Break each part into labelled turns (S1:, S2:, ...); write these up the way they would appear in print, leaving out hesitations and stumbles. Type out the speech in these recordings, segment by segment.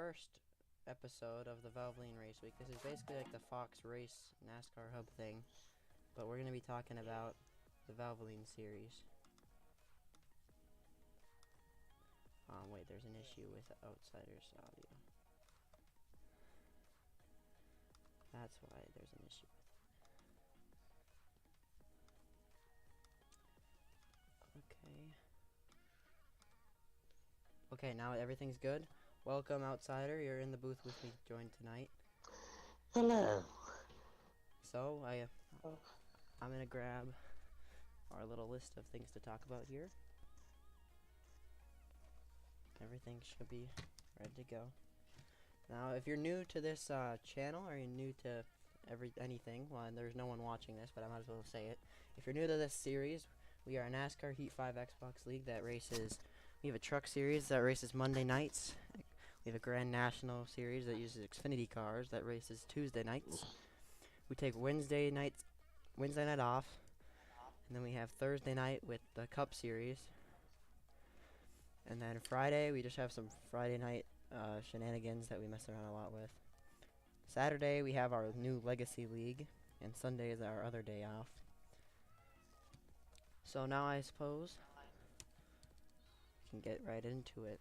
S1: first episode of the Valvoline Race Week. This is basically like the Fox Race NASCAR Hub thing, but we're going to be talking about the Valvoline series. Wait, there's an issue with Outsider's audio. That's why there's an issue with it. Okay. Okay, now everything's good. Welcome, Outsider. You're in the booth with me, joined tonight.
S2: Hello.
S1: So, I'm gonna grab our little list of things to talk about here. Everything should be ready to go. Now, if you're new to this channel, or you're new to anything, well, there's no one watching this, but I might as well say it. If you're new to this series, we are a NASCAR Heat 5 Xbox League that races. We have a truck series that races Monday nights. We have a Grand National series that uses Xfinity cars that races Tuesday nights. We take Wednesday night off, and then we have Thursday night with the Cup series. And then Friday, we just have some Friday night shenanigans that we mess around a lot with. Saturday, we have our new Legacy League, and Sunday is our other day off. So now I suppose we can get right into it.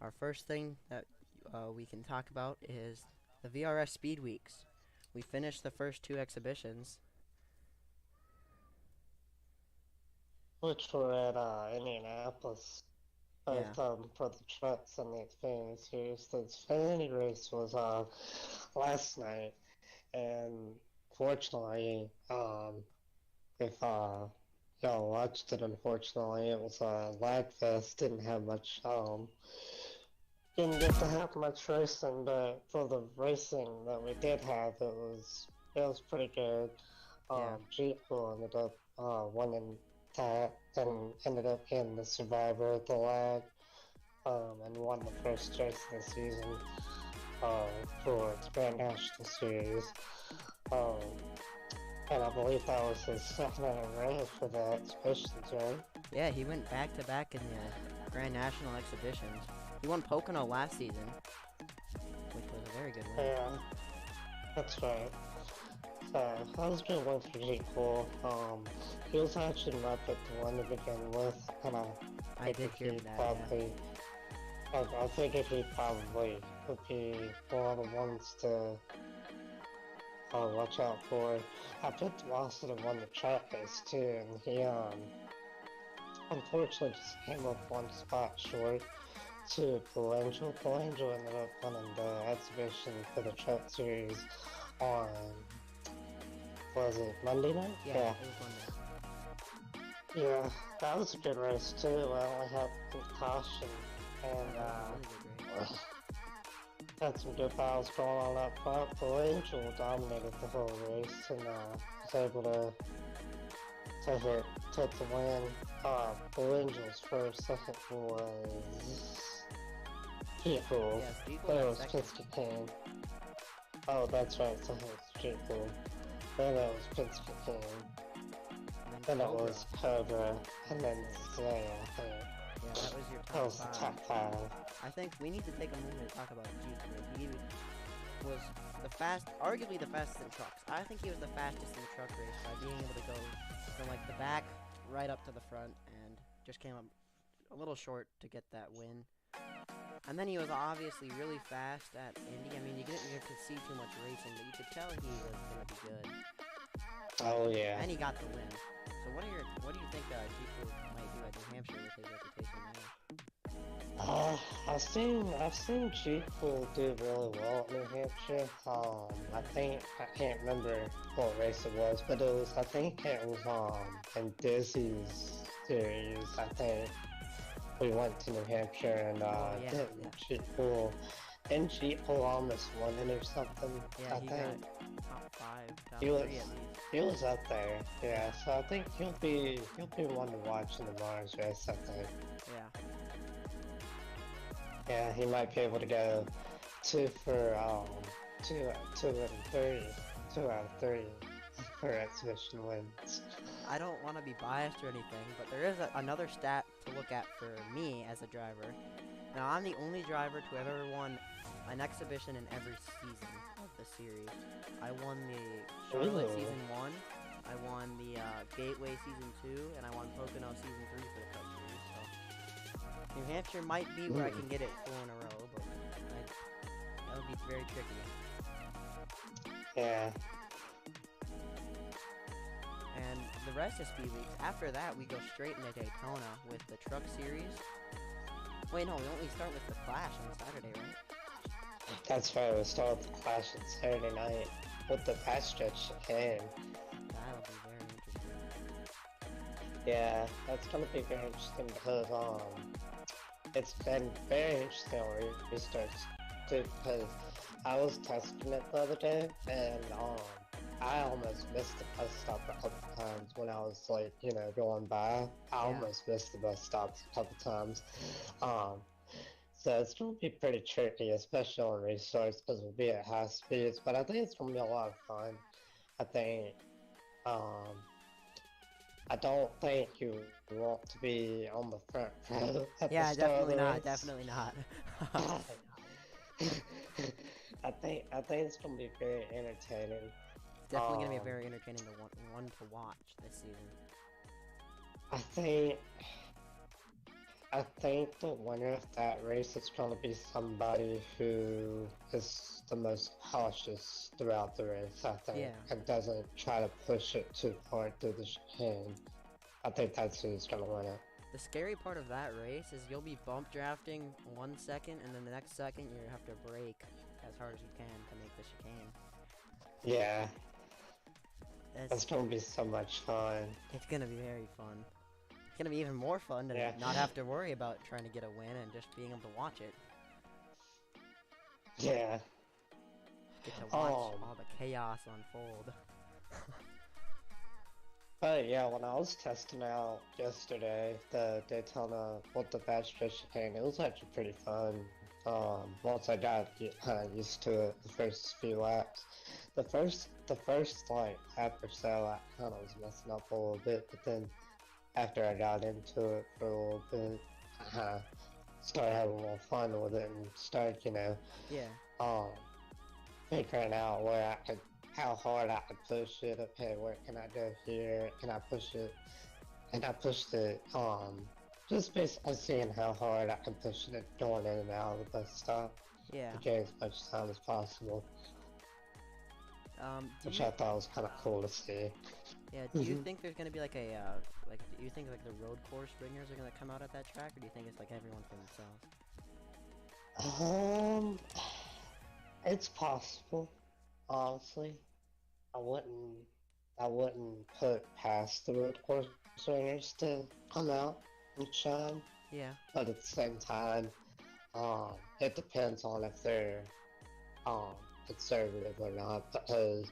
S1: Our first thing that we can talk about is the VRS Speed Weeks. We finished the first two exhibitions.
S2: Which were at Indianapolis, both for the trucks and the Xfinity series. The Xfinity race was last night, and fortunately, if y'all watched it, unfortunately, it was lag fest. Didn't have much. Didn't get to have much racing, but for the racing that we did have, it was pretty good. Jeep ended up winning that and ended up being the survivor of the lag, and won the first race of the season for its Grand National Series. And I believe that was his second in a row for the exhibitions, right?
S1: Yeah, he went back-to-back in the Grand National exhibitions. He won Pocono last season, which was a very good win.
S2: Yeah, that's right. So, that was a good win for G. Cool. He was actually my pick to win to begin with, and
S1: I did hear that,
S2: probably, I figured he probably would be one of the ones to watch out for. I picked Lawson to win the track race too, and he unfortunately just came up one spot short to Blue Angel. Blue Angel ended up winning the exhibition for the truck series on, was it Monday night?
S1: Yeah. It was Monday.
S2: Yeah, that was a good race too. I only had one caution, and had some good battles going on up front. Blue Angel dominated the whole race and was able to take the win. Blue Angel's first, second was People.
S1: Yeah,
S2: Then it was Penske King. Oh, that's right, second was People. Then it was Penske King. Then it was Cobra, and then Zaya, I think.
S1: Yeah, that was your top 5.
S2: That was the top 5.
S1: I think we need to take a moment to talk about Jeep. He was arguably the fastest in trucks. I think he was the fastest in the truck race by being able to go from like the back right up to the front, and just came up a little short to get that win. And then he was obviously really fast at Indy. I mean, you didn't get to see too much racing, but you could tell he was going to be good.
S2: Oh yeah.
S1: And he got the win. So what do you think Jeep might do at New Hampshire with his reputation now?
S2: I've seen Jeep do really well at New Hampshire. I can't remember what race it was, but I think it was in Dizzy's series. I think we went to New Hampshire and Jeep almost won it or something.
S1: Yeah,
S2: I think.
S1: Got top 5, top 3
S2: He was,
S1: at least.
S2: he was up there, yeah. So I think he'll be one to watch in tomorrow's race. I think.
S1: Yeah.
S2: Yeah, he might be able to go 2 out of 3 for exhibition wins.
S1: I don't want to be biased or anything, but there is another stat to look at for me as a driver. Now, I'm the only driver to have ever won an exhibition in every season of the series. I won the Charlotte
S2: Ooh.
S1: season 1, I won the Gateway season 2, and I won Pocono season 3 for the Cup series. So New Hampshire might be where I can get it 4 in a row, but that would be very tricky.
S2: Yeah.
S1: And the rest of Speed Weeks, after that, we go straight into Daytona with the Truck Series. Wait, no, we start with the Clash on Saturday, right?
S2: That's right, we start with the Clash on Saturday night with the backstretch chicane.
S1: That'll be very interesting.
S2: Yeah, that's gonna be very interesting because it's been very interesting on restarts too, because I was testing it the other day and I almost missed the bus stop a couple times when I was like, you know, going by. I almost missed the bus stops a couple times. So it's gonna be pretty tricky, especially on restarts because we'll be at high speeds, but I think it's gonna be a lot of fun. I think I don't think you want to be on the front row at the start
S1: definitely
S2: of the
S1: not.
S2: race.
S1: Definitely not.
S2: I think it's gonna be very entertaining.
S1: It's definitely gonna be a very entertaining one to watch this season.
S2: I think the winner of that race is gonna be somebody who is the most cautious throughout the race, I think, and doesn't try to push it too hard through the chicane. I think that's who's gonna win it.
S1: The scary part of that race is you'll be bump drafting 1 second, and then the next second you have to brake as hard as you can to make the chicane.
S2: Yeah. That's gonna be so much fun.
S1: It's gonna be very fun. It's gonna be even more fun to not have to worry about trying to get a win and just being able to watch it.
S2: Yeah.
S1: Get to watch all the chaos unfold.
S2: But yeah, when I was testing out yesterday the Daytona with the backstretch chicane, it was actually pretty fun. Once I got kind of used to it the first few laps. The first like lap or so, I kind of was messing up a little bit, but then after I got into it for a little bit, I started having more fun with it and started, you know, figuring out how hard I could push it. Okay, where can I go here? Can I push it? And I pushed it, just basically seeing how hard I can push it going in and out of the bus stop.
S1: Yeah.
S2: To gain as much time as possible. Which I thought was kind of cool to see.
S1: Yeah, do you think there's gonna be like a, do you think like the road course ringers are gonna come out at that track, or do you think it's like everyone for themselves?
S2: It's possible. Honestly, I wouldn't put past the road course ringers to come out and shine.
S1: Yeah.
S2: But at the same time, it depends on if they're conservative or not, because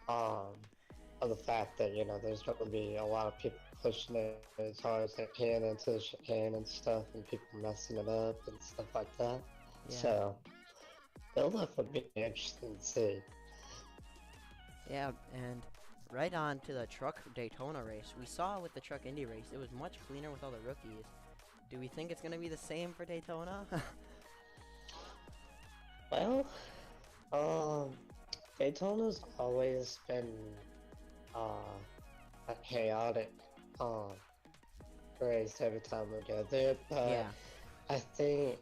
S2: of the fact that, you know, there's going to be a lot of people pushing it as hard as they can into the chicane and stuff, and people messing it up and stuff like that.
S1: Yeah.
S2: So it'll definitely be interesting to see.
S1: Yeah, and right on to the Truck Daytona race. We saw with the Truck Indy race, it was much cleaner with all the rookies. Do we think it's going to be the same for Daytona?
S2: Well, Daytona's always been a chaotic race every time we go there, but I think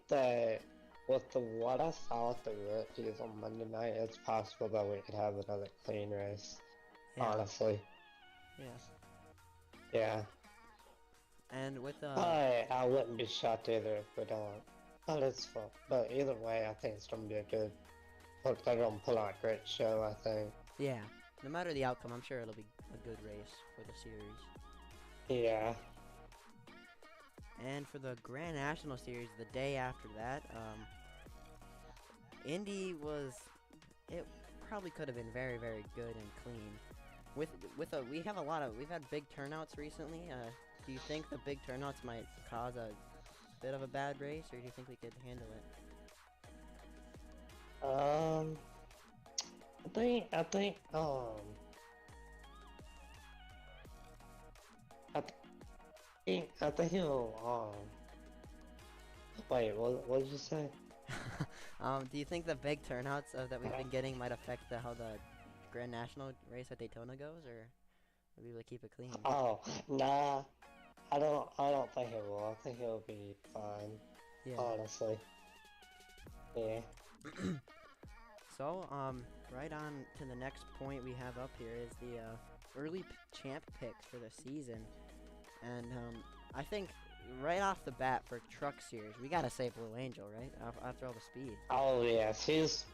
S2: that with what I saw with the rookies on Monday night, it's possible that we could have another clean race. Honestly. Yeah.
S1: And with
S2: But I wouldn't be shocked either if we don't. But it's fun. But either way, I think it's gonna be a good. They're gonna put on a great show, I think.
S1: Yeah. No matter the outcome, I'm sure it'll be a good race for the series.
S2: Yeah.
S1: And for the Grand National Series, the day after that, Indy it probably could have been very, very good and clean. We've had big turnouts recently. Do you think the big turnouts might cause a bit of a bad race, or do you think we could handle it?
S2: I think Wait, what did you say?
S1: Do you think the big turnouts that we've been getting might affect how the Grand National race at Daytona goes, or will we be able to keep it clean?
S2: Oh, nah. I don't think it will. I think it'll be fine.
S1: Yeah.
S2: Honestly. Yeah.
S1: So, right on to the next point we have up here is the early champ picks for the season, and I think right off the bat for Truck Series, we gotta say Blue Angel, right? After all the speed.
S2: Oh yes, he's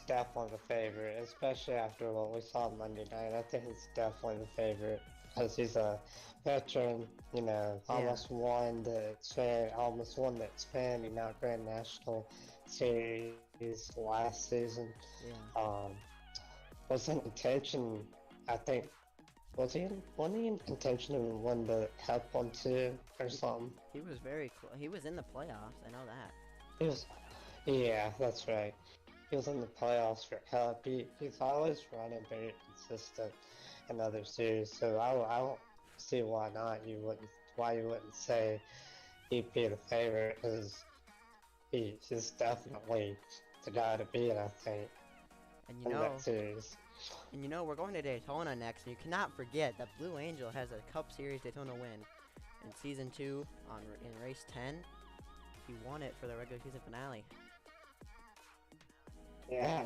S2: definitely the favorite, especially after what we saw Monday night. I think he's definitely the favorite because he's a veteran. You know,
S1: Yeah.
S2: almost won the expanding out Grand National Series last season.
S1: Yeah.
S2: Was in contention. I think wasn't he in contention to win the Cup one too or
S1: He,
S2: something?
S1: he was very close. He was in the playoffs. I know that.
S2: He was. Yeah, that's right. He was in the playoffs for Cup. He's always running very consistent in other series, so I don't see why you wouldn't say he'd be the favorite, because he's definitely the guy to beat, I think,
S1: And
S2: in that series.
S1: we're going to Daytona next, and you cannot forget that Blue Angel has a Cup Series Daytona win in Season 2 in Race 10. He won it for the regular season finale.
S2: Yeah,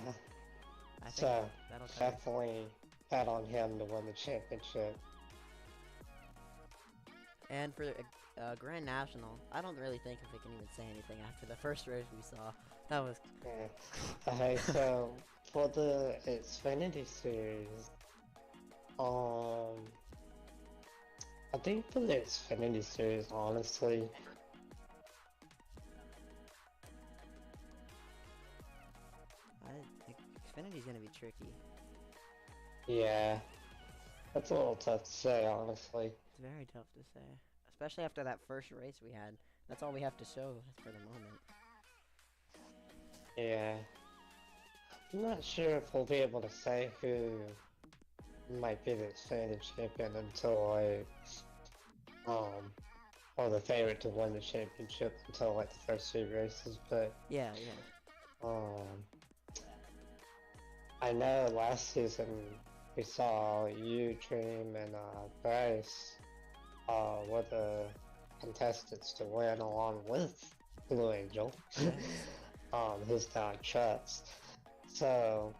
S1: I think
S2: so
S1: that'll tell you.
S2: definitely bet on him to win the championship.
S1: And for Grand National, I don't really think if we can even say anything after the first race we saw. That was
S2: Yeah. Okay, so for the Xfinity series, um, I think for the Xfinity series, honestly,
S1: Xfinity's gonna be tricky.
S2: yeah, that's a little tough to say, honestly.
S1: It's very tough to say, especially after that first race we had. That's all we have to show for the moment.
S2: Yeah, I'm not sure if we'll be able to say who might be the Xfinity champion until um, or the favorite to win the championship until like the first few races, but
S1: Yeah, yeah.
S2: um, I know last season we saw you, Dream, and Bryce were the contestants to win along with Blue Angel,
S1: Yes.
S2: who's now in Trucks. So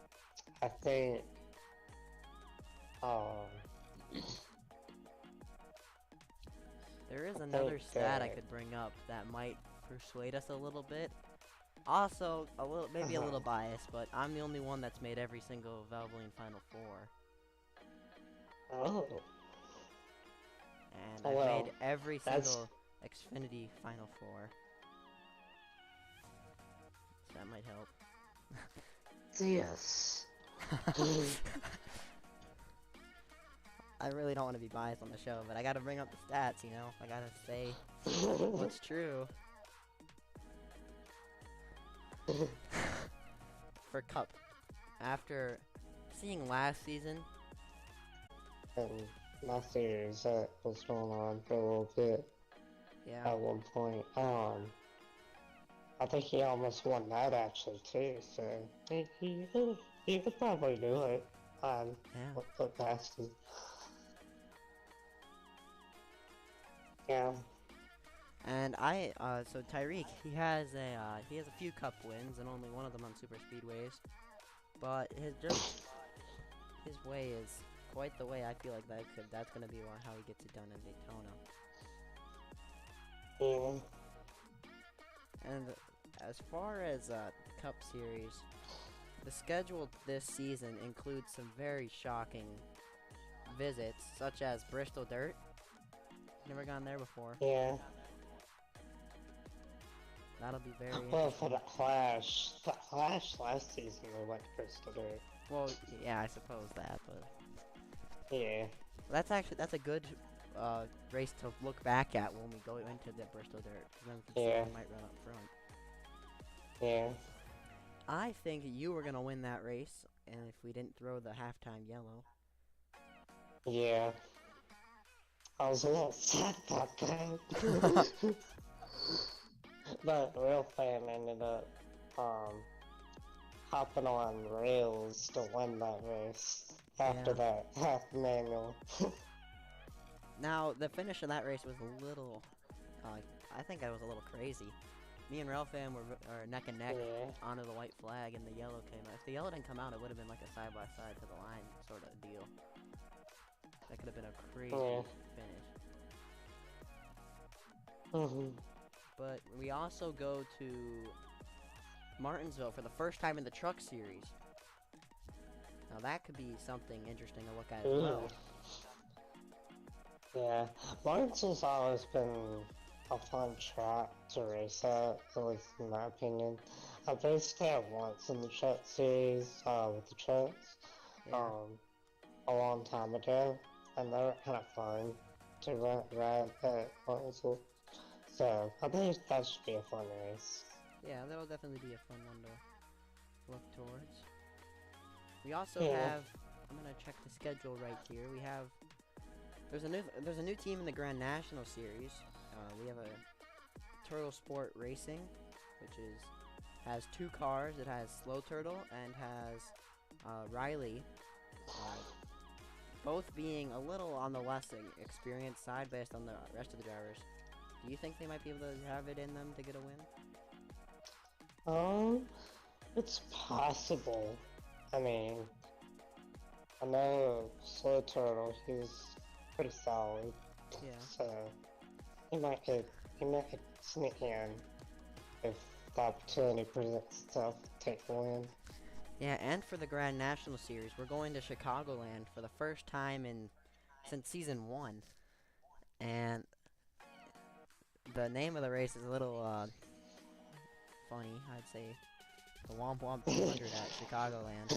S2: I think um,
S1: There is
S2: I
S1: another
S2: think
S1: stat I
S2: that
S1: could bring up that might persuade us a little bit. Also, maybe a little biased, but I'm the only one that's made every single Valvoline Final Four.
S2: oh
S1: And I've
S2: well
S1: made every
S2: that's
S1: single Xfinity Final Four. So that might help.
S2: yes.
S1: I really don't want to be biased on the show, but I gotta bring up the stats, you know? I gotta say what's true. For Cup, after seeing last season,
S2: And my series that was going on for a little bit
S1: yeah,
S2: at one point. I think he almost won that actually too, so he could probably do it.
S1: yeah.
S2: Put past him. Yeah.
S1: And so Tyreek, he has a few Cup wins and only one of them on super speedways, but his way is quite the way. I feel like that's gonna be how he gets it done in Daytona.
S2: Yeah.
S1: And as far as Cup Series, the schedule this season includes some very shocking visits, such as Bristol Dirt. Never gone there before.
S2: Yeah.
S1: That'll be very
S2: Well, for
S1: interesting.
S2: the Flash last season they went to Bristol Dirt.
S1: Well, yeah, I suppose that, but
S2: Yeah.
S1: that's a good race to look back at when we go into the Bristol Dirt. 'Cause then we can see
S2: Yeah.
S1: who might run up front.
S2: Yeah.
S1: I think you were gonna win that race, and if we didn't throw the halftime yellow.
S2: Yeah. I was a little sad about that. But Real Fan ended up um, hopping on rails to win that race after
S1: Yeah.
S2: that half manual.
S1: Now, the finish of that race was a little, I think I was a little crazy. Me and Ralphan were neck and neck
S2: Yeah.
S1: onto the white flag, and the yellow came out. If the yellow didn't come out, it would have been like a side-by-side to the line sort of deal. That could have been a crazy
S2: Yeah.
S1: finish.
S2: Mhm.
S1: But we also go to Martinsville for the first time in the Truck Series. Now that could be something interesting to look at as well.
S2: Ooh. Yeah, Martinsville's always been a fun track to race at least in my opinion. I've raced there once in the truck series with the trucks
S1: Yeah.
S2: a long time ago, and they were kind of fun to ride at Martinsville. So I think that should be a fun race.
S1: Yeah, that'll definitely be a fun one to look towards. We also
S2: Yeah.
S1: have, I'm gonna check the schedule right here. We have, there's a new team in the Grand National Series. We have a Turtle Sport Racing, which has two cars. It has Slow Turtle and has Riley, both being a little on the less experienced side based on the rest of the drivers. Do you think they might be able to have it in them to get a win?
S2: It's possible. I mean, I know Slow Turtle, he's pretty solid.
S1: Yeah.
S2: So he might sneak in if the opportunity presents itself to take a win.
S1: Yeah, and for the Grand National Series, we're going to Chicagoland for the first time since season 1. And the name of the race is a little funny, I'd say. The Womp Womp 200 at Chicagoland.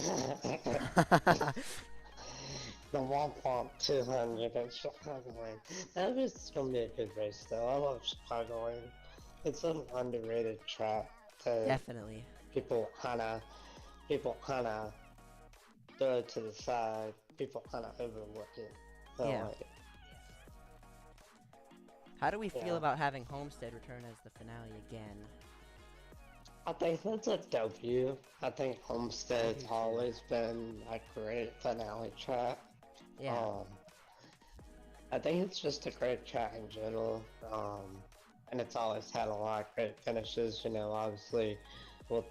S2: The Womp Womp 200 at Chicagoland. That is gonna be a good race though. I love Chicagoland. It's an underrated track that
S1: Definitely.
S2: people kinda throw it to the side. People kinda overlook it. So
S1: Yeah.
S2: like,
S1: How do we feel
S2: yeah.
S1: about having Homestead return as the finale again?
S2: I think that's a W. I think Homestead's
S1: I do too.
S2: always been a great finale track.
S1: Yeah.
S2: I think it's just a great track in general. And it's always had a lot of great finishes, you know, obviously with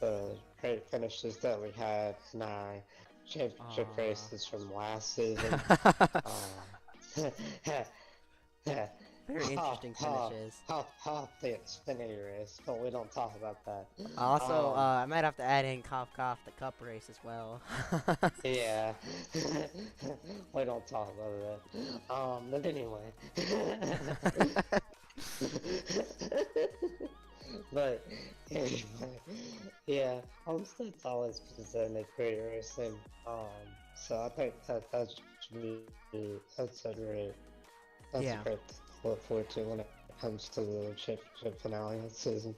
S2: the great finishes that we had in our championship races from last season.
S1: Very interesting finishes.
S2: The Xfinity race, but we don't talk about that.
S1: Also, I might have to add in cough cough the cup race as well.
S2: Yeah, we don't talk about that. But anyway. But anyway, yeah, Homestead's always presented great racing. So I think that should be that's a great
S1: Yeah.
S2: thing to look forward to when it comes to the championship finale of the season.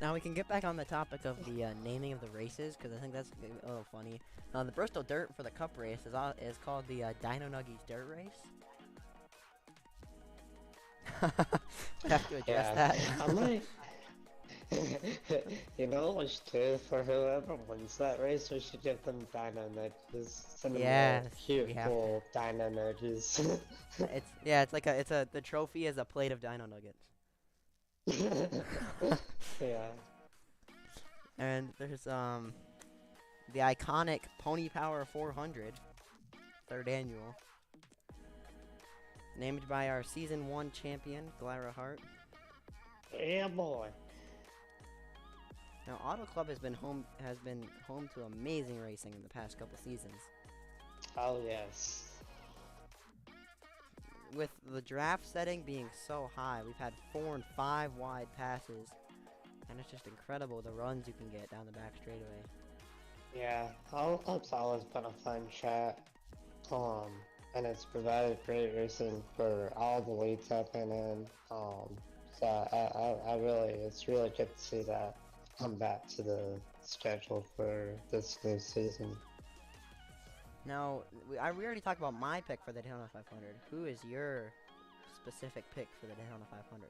S1: Now we can get back on the topic of the naming of the races, because I think that's a little funny. The Bristol Dirt for the Cup race is called the Dino Nuggies Dirt Race. We have to address that.
S2: I might. You know what we should do for whoever wins that race? We should give them dino nudges. Send them
S1: Yes,
S2: cute,
S1: we have
S2: cool dino nudges.
S1: The trophy is a plate of Dino Nuggets.
S2: Yeah.
S1: And there's the iconic Pony Power 400, 3rd annual, named by our season 1 champion Glyra Hart.
S2: Yeah, boy.
S1: Now, Auto Club has been home to amazing racing in the past couple seasons.
S2: Oh yes.
S1: With the draft setting being so high, we've had 4 and 5 wide passes, and it's just incredible the runs you can get down the back straightaway.
S2: Yeah, Auto Club's always been a fun track. And it's provided great racing for all the leagues I've been in. So it's really good to see that come back to the schedule for this new season.
S1: Now, we already talked about my pick for the Daytona 500. Who is your specific pick for the Daytona 500?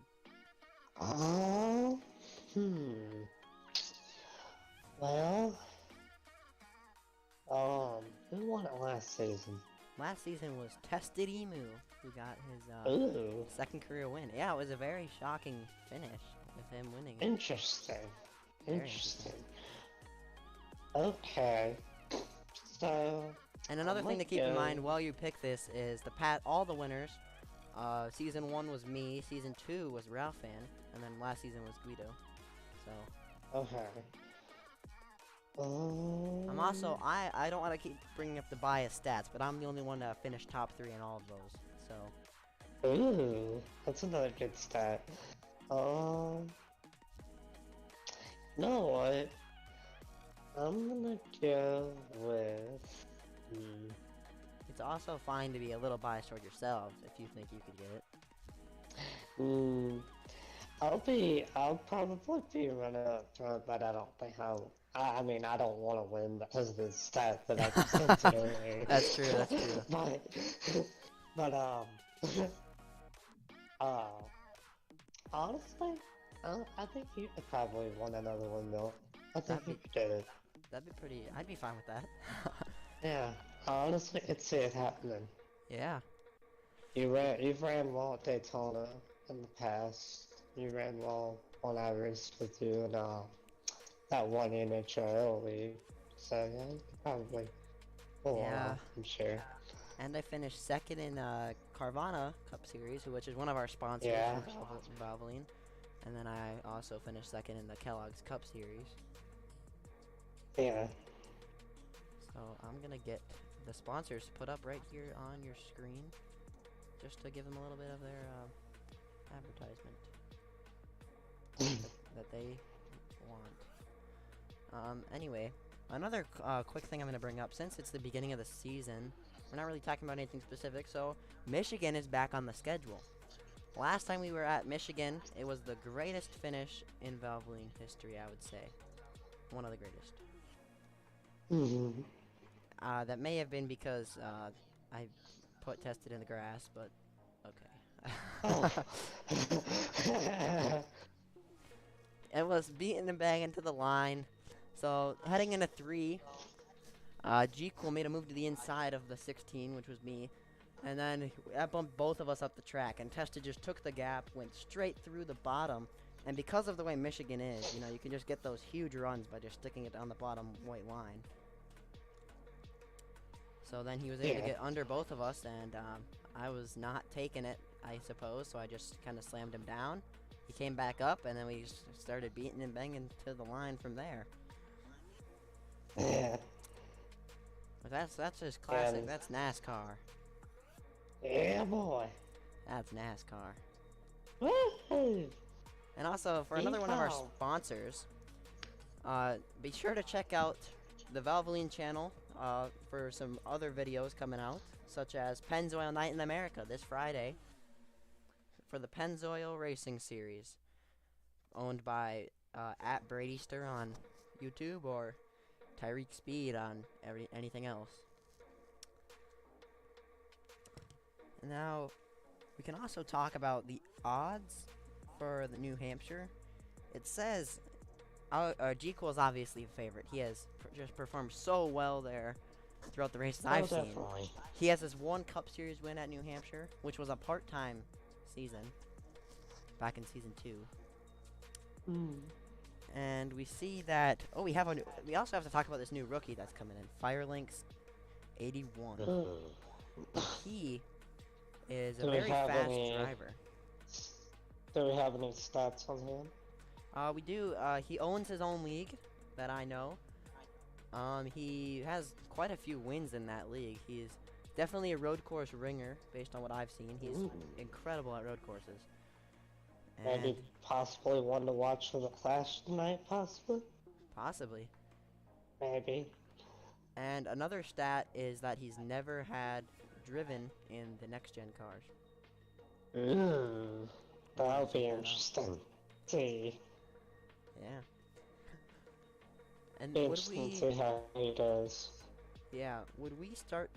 S2: last season?
S1: Last season was Tested Emu, who got his
S2: Ooh,
S1: second career win. Yeah, it was a very shocking finish with him winning it.
S2: interesting.
S1: Very
S2: Interesting. Okay. So.
S1: And another
S2: I'm
S1: thing to
S2: gonna
S1: keep in
S2: go-
S1: mind while you pick this is all the winners. Season 1 was me, Season 2 was Ralphan, and then last season was Guido. So.
S2: Okay.
S1: I'm also, I don't want to keep bringing up the bias stats, but I'm the only one to finish top 3 in all of those, so.
S2: Ooh, that's another good stat. You know what? I'm gonna go with.
S1: It's also fine to be a little biased toward yourself if you think you could get it.
S2: I'll probably be running up front, but I don't think I mean, I don't want to win because of the stat that I presented earlier.
S1: That's true, that's true.
S2: But, honestly, I think you could probably win another windmill. I think you could get it.
S1: That'd be pretty, I'd be fine with that.
S2: Yeah, I honestly could see it happening.
S1: Yeah.
S2: You've ran well at Daytona in the past. You ran well when I raced with you in that one NHL league. So yeah, you could probably pull
S1: Yeah.
S2: off, I'm sure.
S1: And I finished second in Carvana Cup Series, which is one of our sponsors
S2: Yeah.
S1: for Valvoline. And then I also finished second in the Kellogg's Cup Series.
S2: Yeah.
S1: So I'm gonna get the sponsors put up right here on your screen, just to give them a little bit of their advertisement that they want. Anyway, another quick thing I'm gonna bring up, since it's the beginning of the season, we're not really talking about anything specific, so Michigan is back on the schedule. Last time we were at Michigan, it was the greatest finish in Valvoline history, I would say. One of the greatest. That may have been because I tested in the grass, but okay. It was beating the bag into the line. So heading into 3, G-Cool made a move to the inside of the 16, which was me, and then that bumped both of us up the track, and Testa just took the gap, went straight through the bottom, and because of the way Michigan is, you know, you can just get those huge runs by just sticking it on the bottom white line. So then he was able to get under both of us, and I was not taking it, I suppose, so I just kind of slammed him down. He came back up, and then we just started beating and banging to the line from there.
S2: Yeah.
S1: But that's just classic. That's NASCAR.
S2: Yeah, boy.
S1: That's NASCAR.
S2: Woohoo!
S1: And also, for another one of our sponsors, be sure to check out the Valvoline channel for some other videos coming out, such as Pennzoil Night in America this Friday for the Pennzoil Racing Series, owned by at Bradyster on YouTube or Tyreek Speed on anything else. Now, we can also talk about the odds for the New Hampshire. It says G-Cool is obviously a favorite. He has just performed so well there throughout the races I've seen. He has this one Cup Series win at New Hampshire, which was a part-time season, back in season 2. And we see that, we also have to talk about this new rookie that's coming in, Firelinks 81. He is a very fast driver.
S2: Do we have any stats on him?
S1: We do. He owns his own league that I know. He has quite a few wins in that league. He's definitely a road course ringer based on what I've seen. He's incredible at road courses. And
S2: maybe possibly one to watch for the Clash tonight, possibly?
S1: Possibly.
S2: Maybe.
S1: And another stat is that he's never had driven in the next-gen cars.
S2: Ooh, that'll be interesting. See.
S1: Yeah. And
S2: Interesting to see how he does.
S1: Yeah, would we start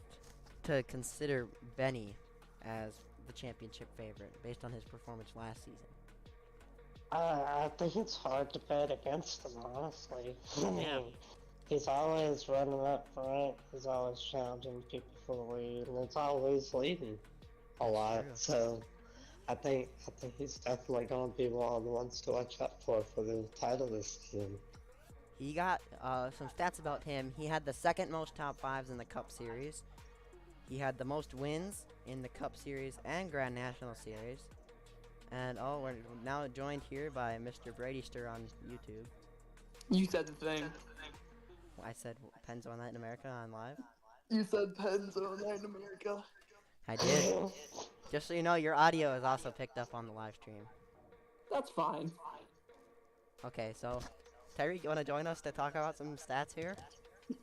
S1: to consider Benny as the championship favorite based on his performance last season?
S2: I think it's hard to bet against him, honestly. I mean, He's always running up front. He's always challenging people for the lead, and it's always leading a
S1: That's
S2: lot.
S1: true.
S2: So I think he's definitely going to be one of the ones to watch out for the title this season.
S1: He got some stats about him. He had the second most top fives in the Cup Series. He had the most wins in the Cup Series and Grand National Series. And oh, we're now joined here by Mr. Bradyster on YouTube.
S3: You said the thing.
S1: I said Penzo Night in America on live.
S3: You said Penzo Night in America.
S1: I did. Just so you know, your audio is also picked up on the live stream.
S3: That's fine.
S1: Okay, so Tyreek, you want to join us to talk about some stats here?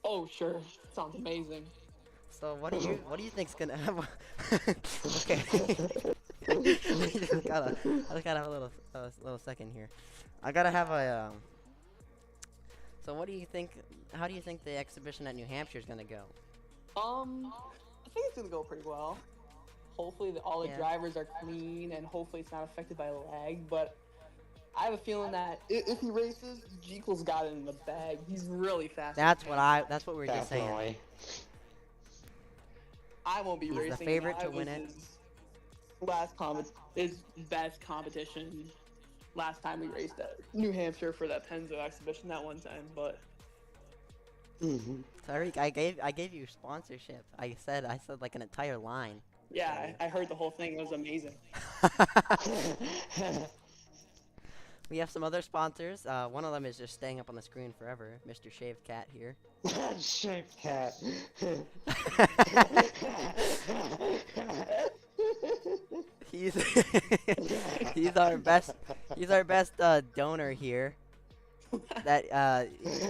S3: Oh, sure. Sounds amazing.
S1: So what do you think's gonna happen? Okay. I just gotta have a little second here. I gotta have a. So what do you think? How do you think the exhibition at New Hampshire is gonna go?
S3: I think it's gonna go pretty well. Hopefully, all the
S1: Yeah.
S3: drivers are clean, and hopefully it's not affected by lag. But I have a feeling that if he races, Jekyll's got it in the bag. He's really fast.
S1: That's what we were just saying.
S2: Definitely.
S3: I won't be
S1: He's the
S3: racing.
S1: favorite to
S3: That
S1: win
S3: was
S1: it.
S3: his best competition. Last time we raced at New Hampshire for that Penzo exhibition that one time, but
S1: Tyreek, I gave you sponsorship. I said like an entire line.
S3: yeah, I heard the whole thing. It was amazing.
S1: We have some other sponsors. One of them is just staying up on the screen forever. Mr. Shaved Cat here.
S2: Shaved cat.
S1: He's he's our best donor here. That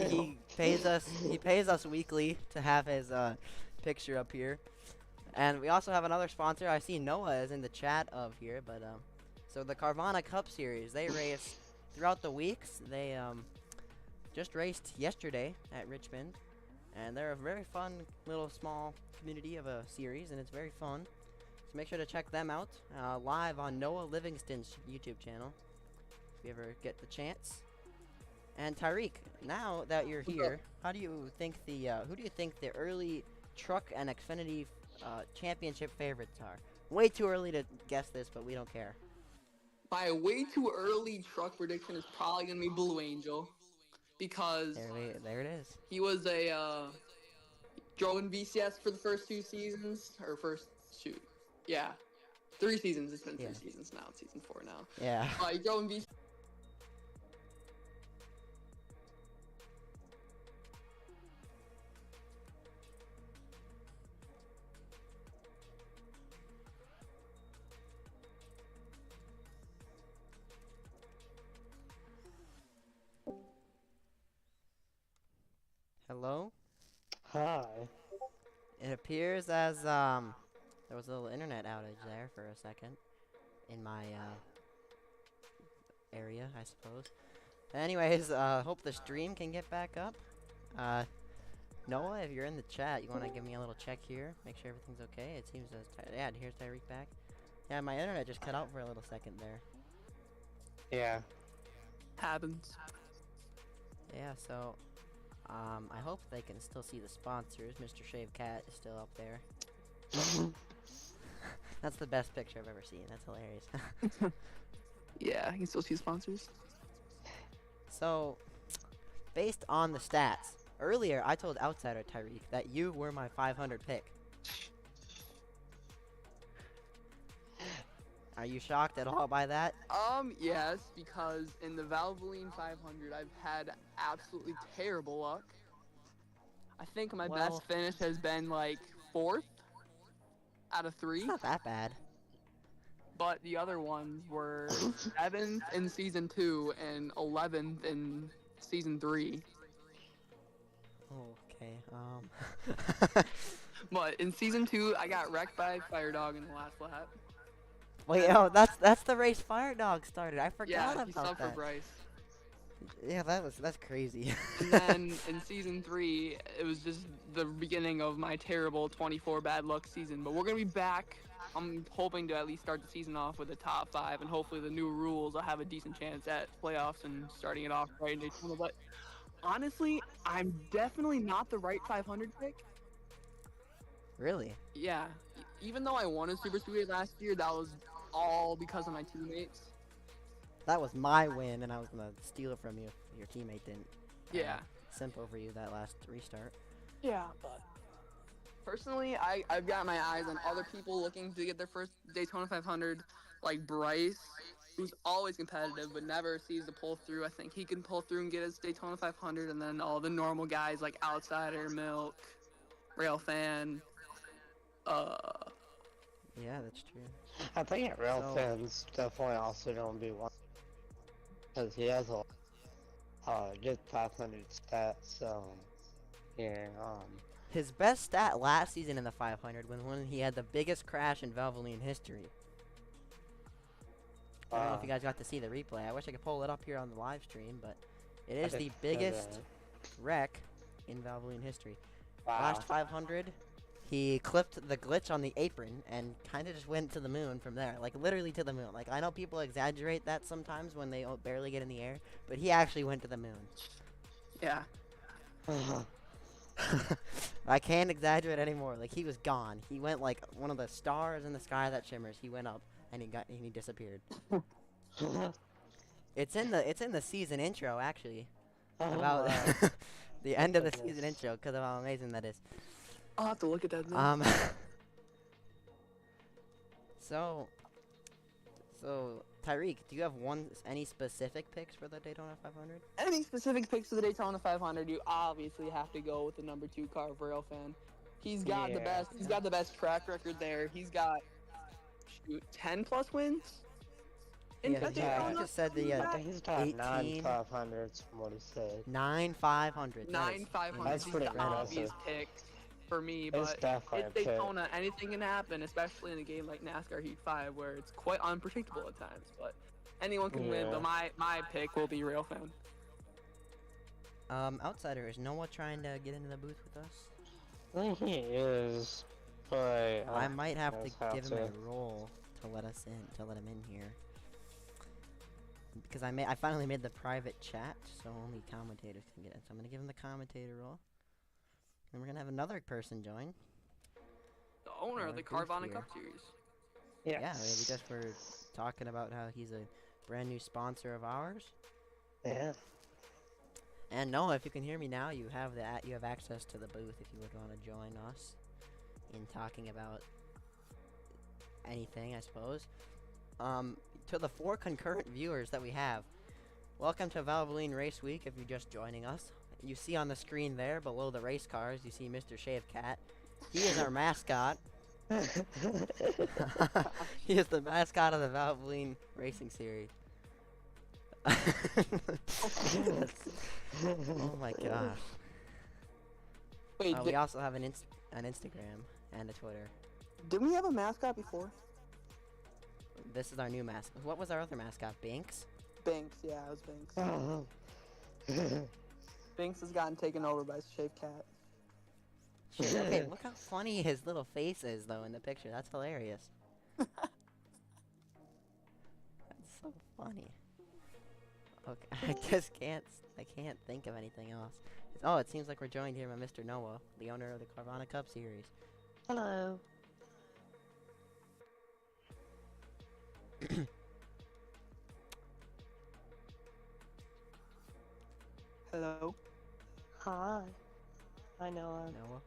S1: he pays us weekly to have his picture up here. And we also have another sponsor. I see Noah is in the chat of here, but so the Carvana Cup Series, they race throughout the weeks. They just raced yesterday at Richmond, and they're a very fun little small community of a series, and it's very fun. So make sure to check them out live on Noah Livingston's YouTube channel if you ever get the chance. And Tyreek, now that you're here, how do you think who do you think the early truck and Xfinity championship favorites are? Way too early to guess this, but we don't care.
S3: My way too early truck prediction is probably gonna be Blue Angel, because
S1: There it is.
S3: he was a drove in VCS for the first 2 seasons, or yeah, 3 seasons. It's been 3 seasons now. It's season 4 now.
S1: Yeah.
S3: He drove in VCS.
S1: Hello?
S2: Hi.
S1: It appears as there was a little internet outage there for a second in my area, I suppose. Anyways, hope the stream can get back up. Noah, if you're in the chat, you want to give me a little check here, make sure everything's okay. It seems as yeah, here's Tyreek back. Yeah, my internet just cut out for a little second there.
S2: Yeah.
S3: Happens.
S1: Yeah, so I hope they can still see the sponsors. Mr. Shaved Cat is still up there. That's the best picture I've ever seen. That's hilarious.
S3: Yeah, you can still see sponsors.
S1: So, based on the stats, earlier I told Outsider Tyreek that you were my 500 pick. Are you shocked at all by that?
S3: Yes, because in the Valvoline 500, I've had absolutely terrible luck. I think my
S1: Well-
S3: best finish has been like 4th out of 3,
S1: It's not that bad.
S3: but the other ones were 7th in season 2 and 11th in season 3.
S1: Okay,
S3: But in season 2, I got wrecked by Fire Dog in the last lap.
S1: Wait, oh, that's the race Fire Dog started. I forgot
S3: Yeah, he
S1: about
S3: subbed for
S1: that.
S3: Bryce.
S1: Yeah, that's crazy.
S3: And then in season 3, it was just the beginning of my terrible 24 bad luck season. But we're gonna be back. I'm hoping to at least start the season off with a top 5, and hopefully the new rules, I'll have a decent chance at playoffs and starting it off right in Daytona. But Honestly, I'm definitely not the right 500 pick.
S1: Really?
S3: Yeah, even though I won a Super Speedway last year, that was all because of my teammates.
S1: That was my win, and I was gonna steal it from you if your teammate didn't.
S3: Yeah.
S1: Simp over you that last restart.
S3: Yeah, but personally, I've got my eyes on other people looking to get their first Daytona 500, like Bryce, who's always competitive but never sees the pull through. I think he can pull through and get his Daytona 500, and then all the normal guys like Outsider, Milk, Rail Fan. Uh,
S1: Yeah, that's true.
S2: I think real
S1: So-
S2: fans definitely also gonna be one because he has a good 500 stats. So yeah,
S1: His best stat last season in the 500 was when he had the biggest crash in Valvoline history. I don't know if you guys got to see the replay. I wish I could pull it up here on the live stream, but it is the biggest wreck in Valvoline history.
S2: Wow.
S1: Last 500, he clipped the glitch on the apron and kind of just went to the moon from there. Like, literally to the moon. Like, I know people exaggerate that sometimes when they barely get in the air, but he actually went to the moon.
S3: yeah.
S1: I can't exaggerate anymore. Like, he was gone. He went like one of the stars in the sky that shimmers. He went up and he disappeared. It's in the season intro actually. About the end of the season intro because of how amazing that is.
S3: I'll have to look at that now.
S1: So Tyreek, do you have any specific picks for the Daytona 500?
S3: Any specific picks for the Daytona 500, you obviously have to go with the number 2 car of Rail Fan. He's got the best. He's got the best track record there. He's got 10 plus wins.
S1: Yeah, he just said the
S2: I think he's got
S1: 18
S2: 9 500s from what he said.
S1: 9 500.
S3: 9 500.
S2: That's pretty
S3: the obvious
S2: impressive.
S3: pick for me,
S2: It's
S3: but
S2: definitely
S3: it's
S2: a pick.
S3: Daytona. Anything can happen, especially in a game like NASCAR Heat 5, where it's quite unpredictable at times. But anyone can win. But my pick will be Rail Fan.
S1: Outsider, is Noah trying to get into the booth with us?
S2: I think he is, but
S1: I might have to give him
S2: to.
S1: a roll to let us in, to let him in here. Because I finally made the private chat, so only commentators can get in. So I'm gonna give him the commentator role. And we're gonna have another person join.
S3: The owner of the
S1: booth
S3: Carvana
S1: here.
S3: Cup Series.
S2: Yes.
S1: Yeah, we just were talking about how he's a brand new sponsor of ours.
S2: Yeah.
S1: And Noah, if you can hear me now, you have access to the booth if you would want to join us in talking about anything, I suppose. To the 4 concurrent viewers that we have, welcome to Valvoline Race Week. If you're just joining us, you see on the screen there below the race cars, you see Mr. Shave Cat. He is our mascot. He is the mascot of the Valvoline Racing Series. Oh my gosh.
S3: Wait,
S1: We also have an Instagram and a Twitter.
S3: didn't we have a mascot before?
S1: This is our new mascot. What was our other mascot? Binks?
S3: Binks, yeah, it was Binks. Binks has gotten taken over by Shaved Cat.
S1: Shit, okay, look how funny his little face is though in the picture. That's hilarious. That's so funny. Okay, I just can't think of anything else. Oh, it seems like we're joined here by Mr. Noah, the owner of the Carvana Cup Series.
S2: Hello.
S3: Hello.
S2: Hi. I know.
S1: Noah?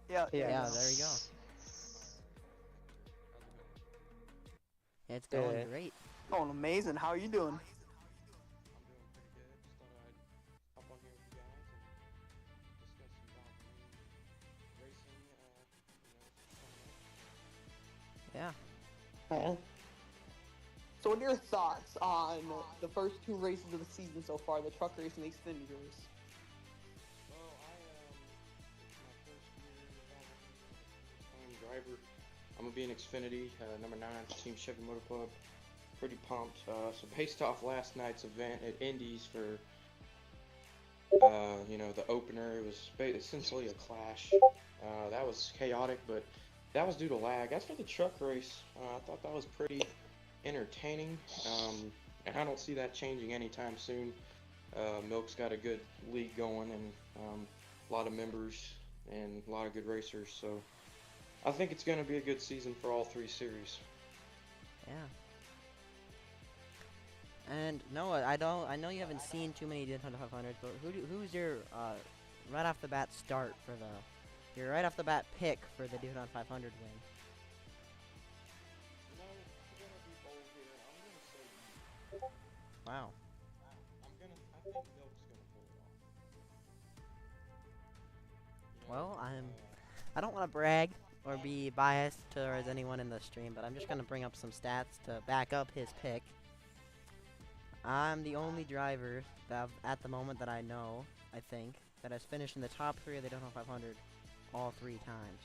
S3: Yeah.
S1: Yeah, there we go. It's going
S2: Yeah.
S1: great.
S3: Oh, amazing. How are you doing?
S4: I'm doing pretty good. Just thought I'd hop on here with you guys and discuss some racing,
S1: Yeah.
S2: Yeah.
S3: So, what are your thoughts on the first 2 races of the season so far, the truck race and the Xfinity race?
S4: Well, it's my first year driver. I'm gonna be in Xfinity, number 9, Team Chevy Motor Club. Pretty pumped. So based off last night's event at Indy's for, the opener, it was essentially a clash. That was chaotic, but that was due to lag. As for the truck race, I thought that was pretty entertaining, and I don't see that changing anytime soon. Milk's got a good league going and a lot of members and a lot of good racers. So I think it's going to be a good season for all three series.
S1: Yeah. And Noah, I know you haven't seen too many Daytona 500s, but who's your right off the bat start for your right off the bat pick for the Daytona 500 win?
S4: No, I'm going to be bold here. I'm going to say
S1: Wow.
S4: I think Milk's going to pull it off.
S1: Well, I don't want to brag or be biased towards anyone in the stream, but I'm just going to bring up some stats to back up his pick. I'm the only driver that at the moment that I know, I think, that has finished in the top 3 of the Daytona 500 all 3 times.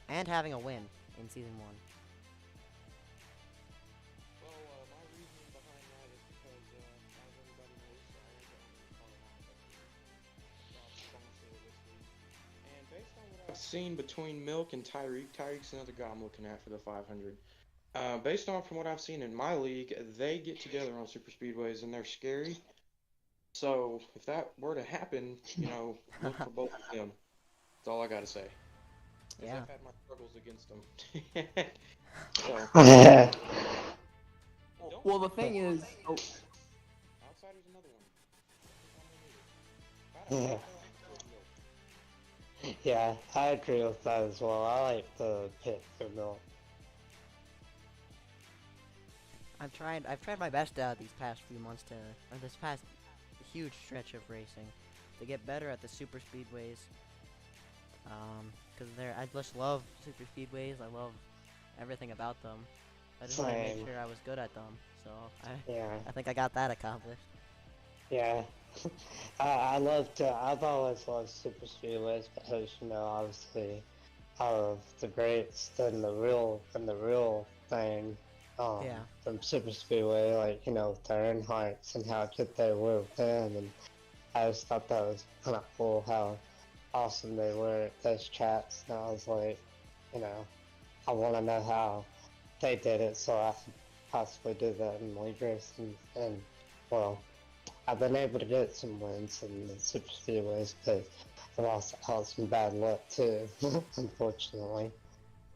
S1: And having a win in season 1.
S4: Well, my reasoning behind that is because, as everybody knows, I am the owner of Valvoline, sponsor of this week. And based on what I've seen between Milk and Tyreek's another guy I'm looking at for the 500. Based on from what I've seen in my league, they get together on super speedways and they're scary. So if that were to happen, look for both of them. That's all I gotta say.
S1: Yeah.
S4: I've had my struggles against them. So.
S3: Well, the thing is,
S4: Outsider's another one.
S2: Yeah, I agree with that as well. I like the pick for Milk.
S1: I've tried my best these past few months or this past huge stretch of racing to get better at the super speedways. Cause I just love super speedways. I love everything about them. I just wanted to make sure I was good at them. So I think I got that accomplished.
S2: Yeah. I've always loved super speedways because, obviously, of the greats and the real thing. From super speedway, like, their Earnhardts and how good they were with them, and I just thought that was kind of cool how awesome they were at those chats, and I was like, I want to know how they did it so I could possibly do that in league racing, and, well, I've been able to get some wins in the super speedways, but I've also had some bad luck too, unfortunately.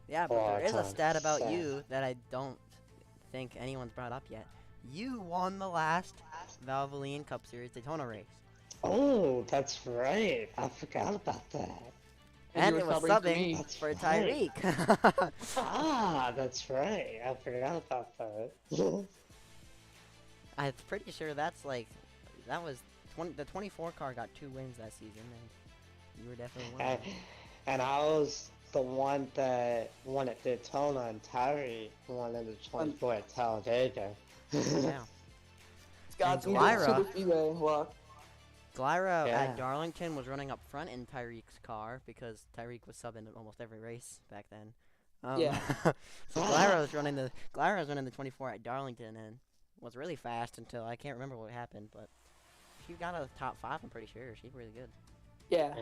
S1: Yeah, but there is a stat about you that I don't think anyone's brought up yet. You won the last Valvoline Cup Series Daytona race.
S2: Oh, that's right. I forgot about that.
S3: And
S1: it was subbing for Tyreek.
S2: That's right. I forgot about that.
S1: I'm pretty sure that was the 24 car got 2 wins that season, and you were definitely one of them.
S2: And I was the one that won at Daytona, and Tyreek won in the 24 at Talladega.
S1: Yeah.
S3: It's got some
S1: Glyra-
S3: good super speedway luck.
S1: Glyra at Darlington was running up front in Tyreek's car because Tyreek was subbing in almost every race back then.
S3: Yeah.
S1: So Glyra was running the 24 at Darlington and was really fast until I can't remember what happened, but she got out of the top 5. I'm pretty sure she's really good.
S3: Yeah.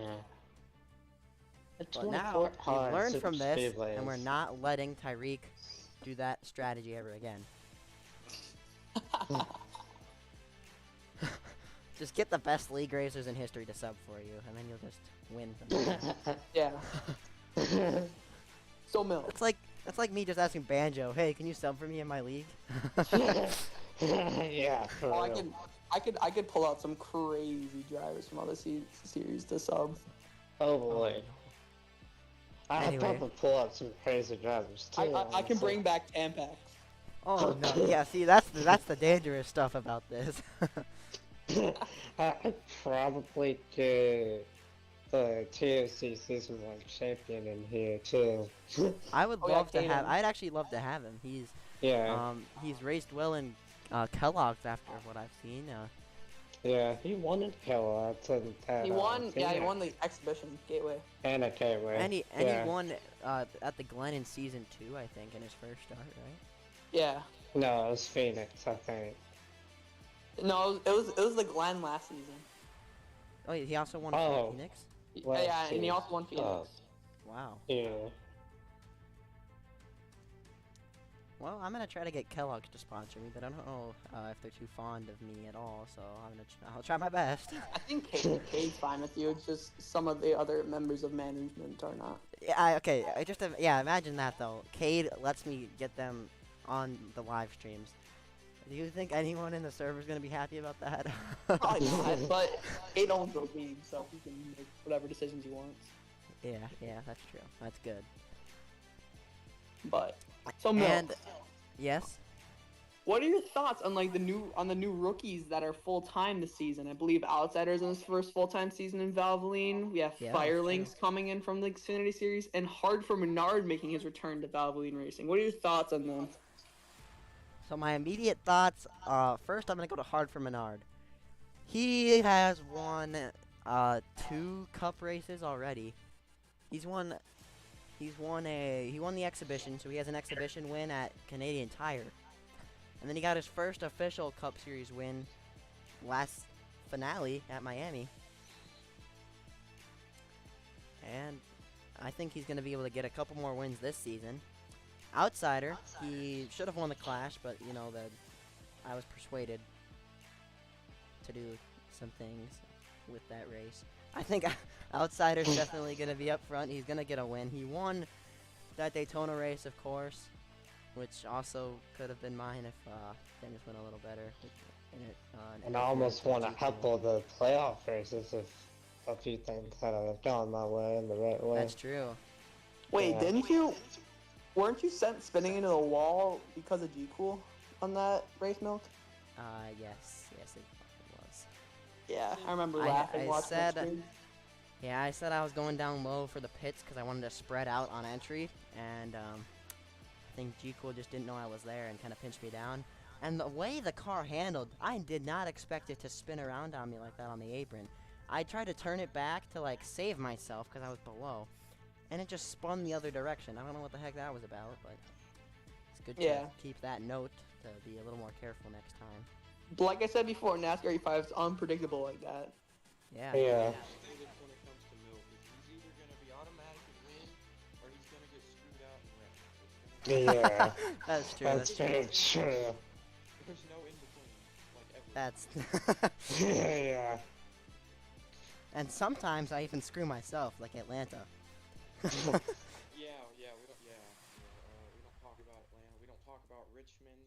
S1: But now we've learned from this, and we're not letting Tyreek do that strategy ever again. Just get the best league racers in history to sub for you, and then you'll just win them.
S3: Yeah. So Milk.
S1: That's like me just asking Banjo, "Hey, can you sub for me in my league?"
S2: Yeah.
S3: I could pull out some crazy drivers from other series to sub.
S2: Oh boy. I
S1: Anyway.
S2: probably pull out some crazy drivers too.
S3: I can bring back Tampax.
S1: Oh no! Yeah, see, that's the dangerous stuff about this.
S2: I could probably do the TOC Season 1 champion in here too.
S1: I would
S3: Oh, yeah,
S1: love to have.
S3: Kaden.
S1: I'd actually love to have him. He's
S2: Yeah.
S1: he's raced well in Kellogg's after what I've seen.
S2: Yeah, he won in Kellogg's and
S3: He won. Yeah, he won the exhibition gateway.
S2: And a gateway.
S1: And he won at the Glen in season 2, I think, in his first start, right?
S3: Yeah.
S2: No, it was Phoenix, I think.
S3: No, it was the Glen last season.
S1: Oh, he also won Phoenix.
S2: Well,
S3: yeah, and he also won Phoenix.
S1: Wow.
S2: Yeah.
S1: Well, I'm gonna try to get Kellogg's to sponsor me, but I don't know if they're too fond of me at all. So I'll try my best.
S3: I think Cade's fine with you. It's just some of the other members of management are not.
S1: Yeah, okay. Yeah. Imagine that though. Cade lets me get them on the live streams. Do you think anyone in the server is gonna be happy about that?
S3: Probably not, but Cade owns those games, so he can make whatever decisions he wants.
S1: Yeah, that's true. That's good.
S3: But so Milk,
S1: And yes.
S3: what are your thoughts on like the new rookies that are full time this season? I believe Outsiders in his first full time season in Valvoline. We have
S1: Yeah,
S3: Firelings coming in from the Xfinity Series, and Hard for Menard making his return to Valvoline Racing. What are your thoughts on them?
S1: So my immediate thoughts. First, I'm gonna go to Hard for Menard. He has won 2 cup races already. He won the exhibition, so he has an exhibition win at Canadian Tire. And then he got his first official Cup Series win last finale at Miami. And I think he's going to be able to get a couple more wins this season. Outsider, he should have won the Clash, but you know that I was persuaded to do some things with that race. I think Outsider's definitely going to be up front. He's going to get a win. He won that Daytona race, of course, which also could have been mine if things went a little better.
S2: And I almost won a couple of the playoff races if a few things had gone my way in the right way.
S1: That's true.
S3: Wait,
S2: Yeah.
S3: weren't you sent spinning into the wall because of G-Cool on that race, Milk?
S1: Yes, it was.
S3: Yeah, I remember
S1: I
S3: laughing watching that
S1: said-
S3: stream.
S1: Yeah, I said I was going down low for the pits because I wanted to spread out on entry, and I think G-Cool just didn't know I was there and kind of pinched me down. And the way the car handled, I did not expect it to spin around on me like that on the apron. I tried to turn it back to like save myself because I was below, and it just spun the other direction. I don't know what the heck that was about, but it's good
S3: Yeah.
S1: to keep that note to be a little more careful next time.
S3: Like I said before, NASCAR E5 is unpredictable like that.
S1: Yeah.
S2: Yeah.
S4: Say this when it comes to Milk. He's either gonna be automatically win, or he's gonna get screwed out and wrecked. It's gonna
S2: Yeah.
S1: That's true.
S2: That's very true.
S4: There's no in between, like ever.
S1: That's
S2: Yeah.
S1: And sometimes I even screw myself, like Atlanta.
S4: Yeah, we don't. We don't talk about Atlanta. We don't talk about Richmond.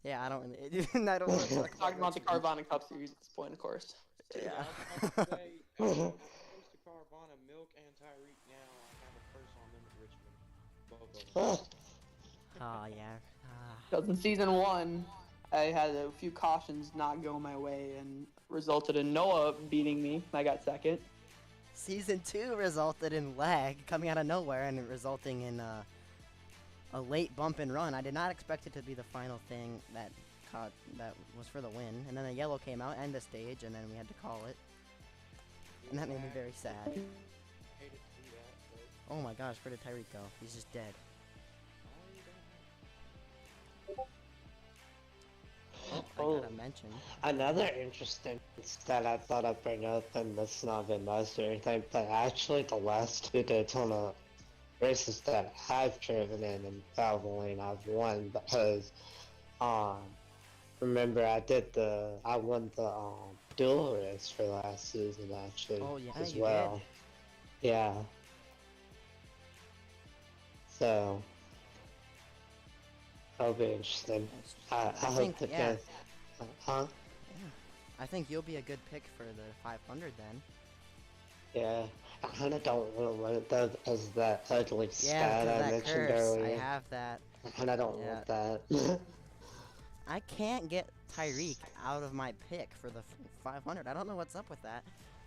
S1: Yeah, I don't really. I don't want to talk
S3: Talking about the
S1: Richmond.
S3: Carvana Cup Series at this point, of course.
S1: Yeah.
S4: I was about to say, as opposed to Carvana, Milk and Tyreek now, I have a curse on them at Richmond. Both of them.
S1: Oh yeah.
S3: Because in season 1, I had a few cautions not go my way and resulted in Noah beating me. I got second.
S1: Season 2 resulted in lag coming out of nowhere and resulting in a late bump and run. I did not expect it to be the final thing that was for the win. And then the yellow came out and the stage, and then we had to call it. And that made me very sad.
S4: I hated to do that, but
S1: Oh my gosh, where did Tyreek go? He's just dead. Oh, I gotta mention.
S2: Another interesting stat I thought I'd bring up, and this not been most or anything, but actually the last 2 Daytona races that I've driven in Valvoline, I've won because, remember I won the dual race for last season actually
S1: Oh, yeah,
S2: as
S1: you
S2: well. Yeah. So that'll be interesting. I hope
S1: think,
S2: that
S1: yeah.
S2: huh?
S1: I think you'll be a good pick for the 500 then.
S2: Yeah, I kind of don't really want that as that ugly
S1: Yeah,
S2: stat
S1: because
S2: I
S1: that
S2: mentioned
S1: curse.
S2: earlier.
S1: I have that.
S2: And I don't want that.
S1: I can't get Tyreek out of my pick for the 500. I don't know what's up with that.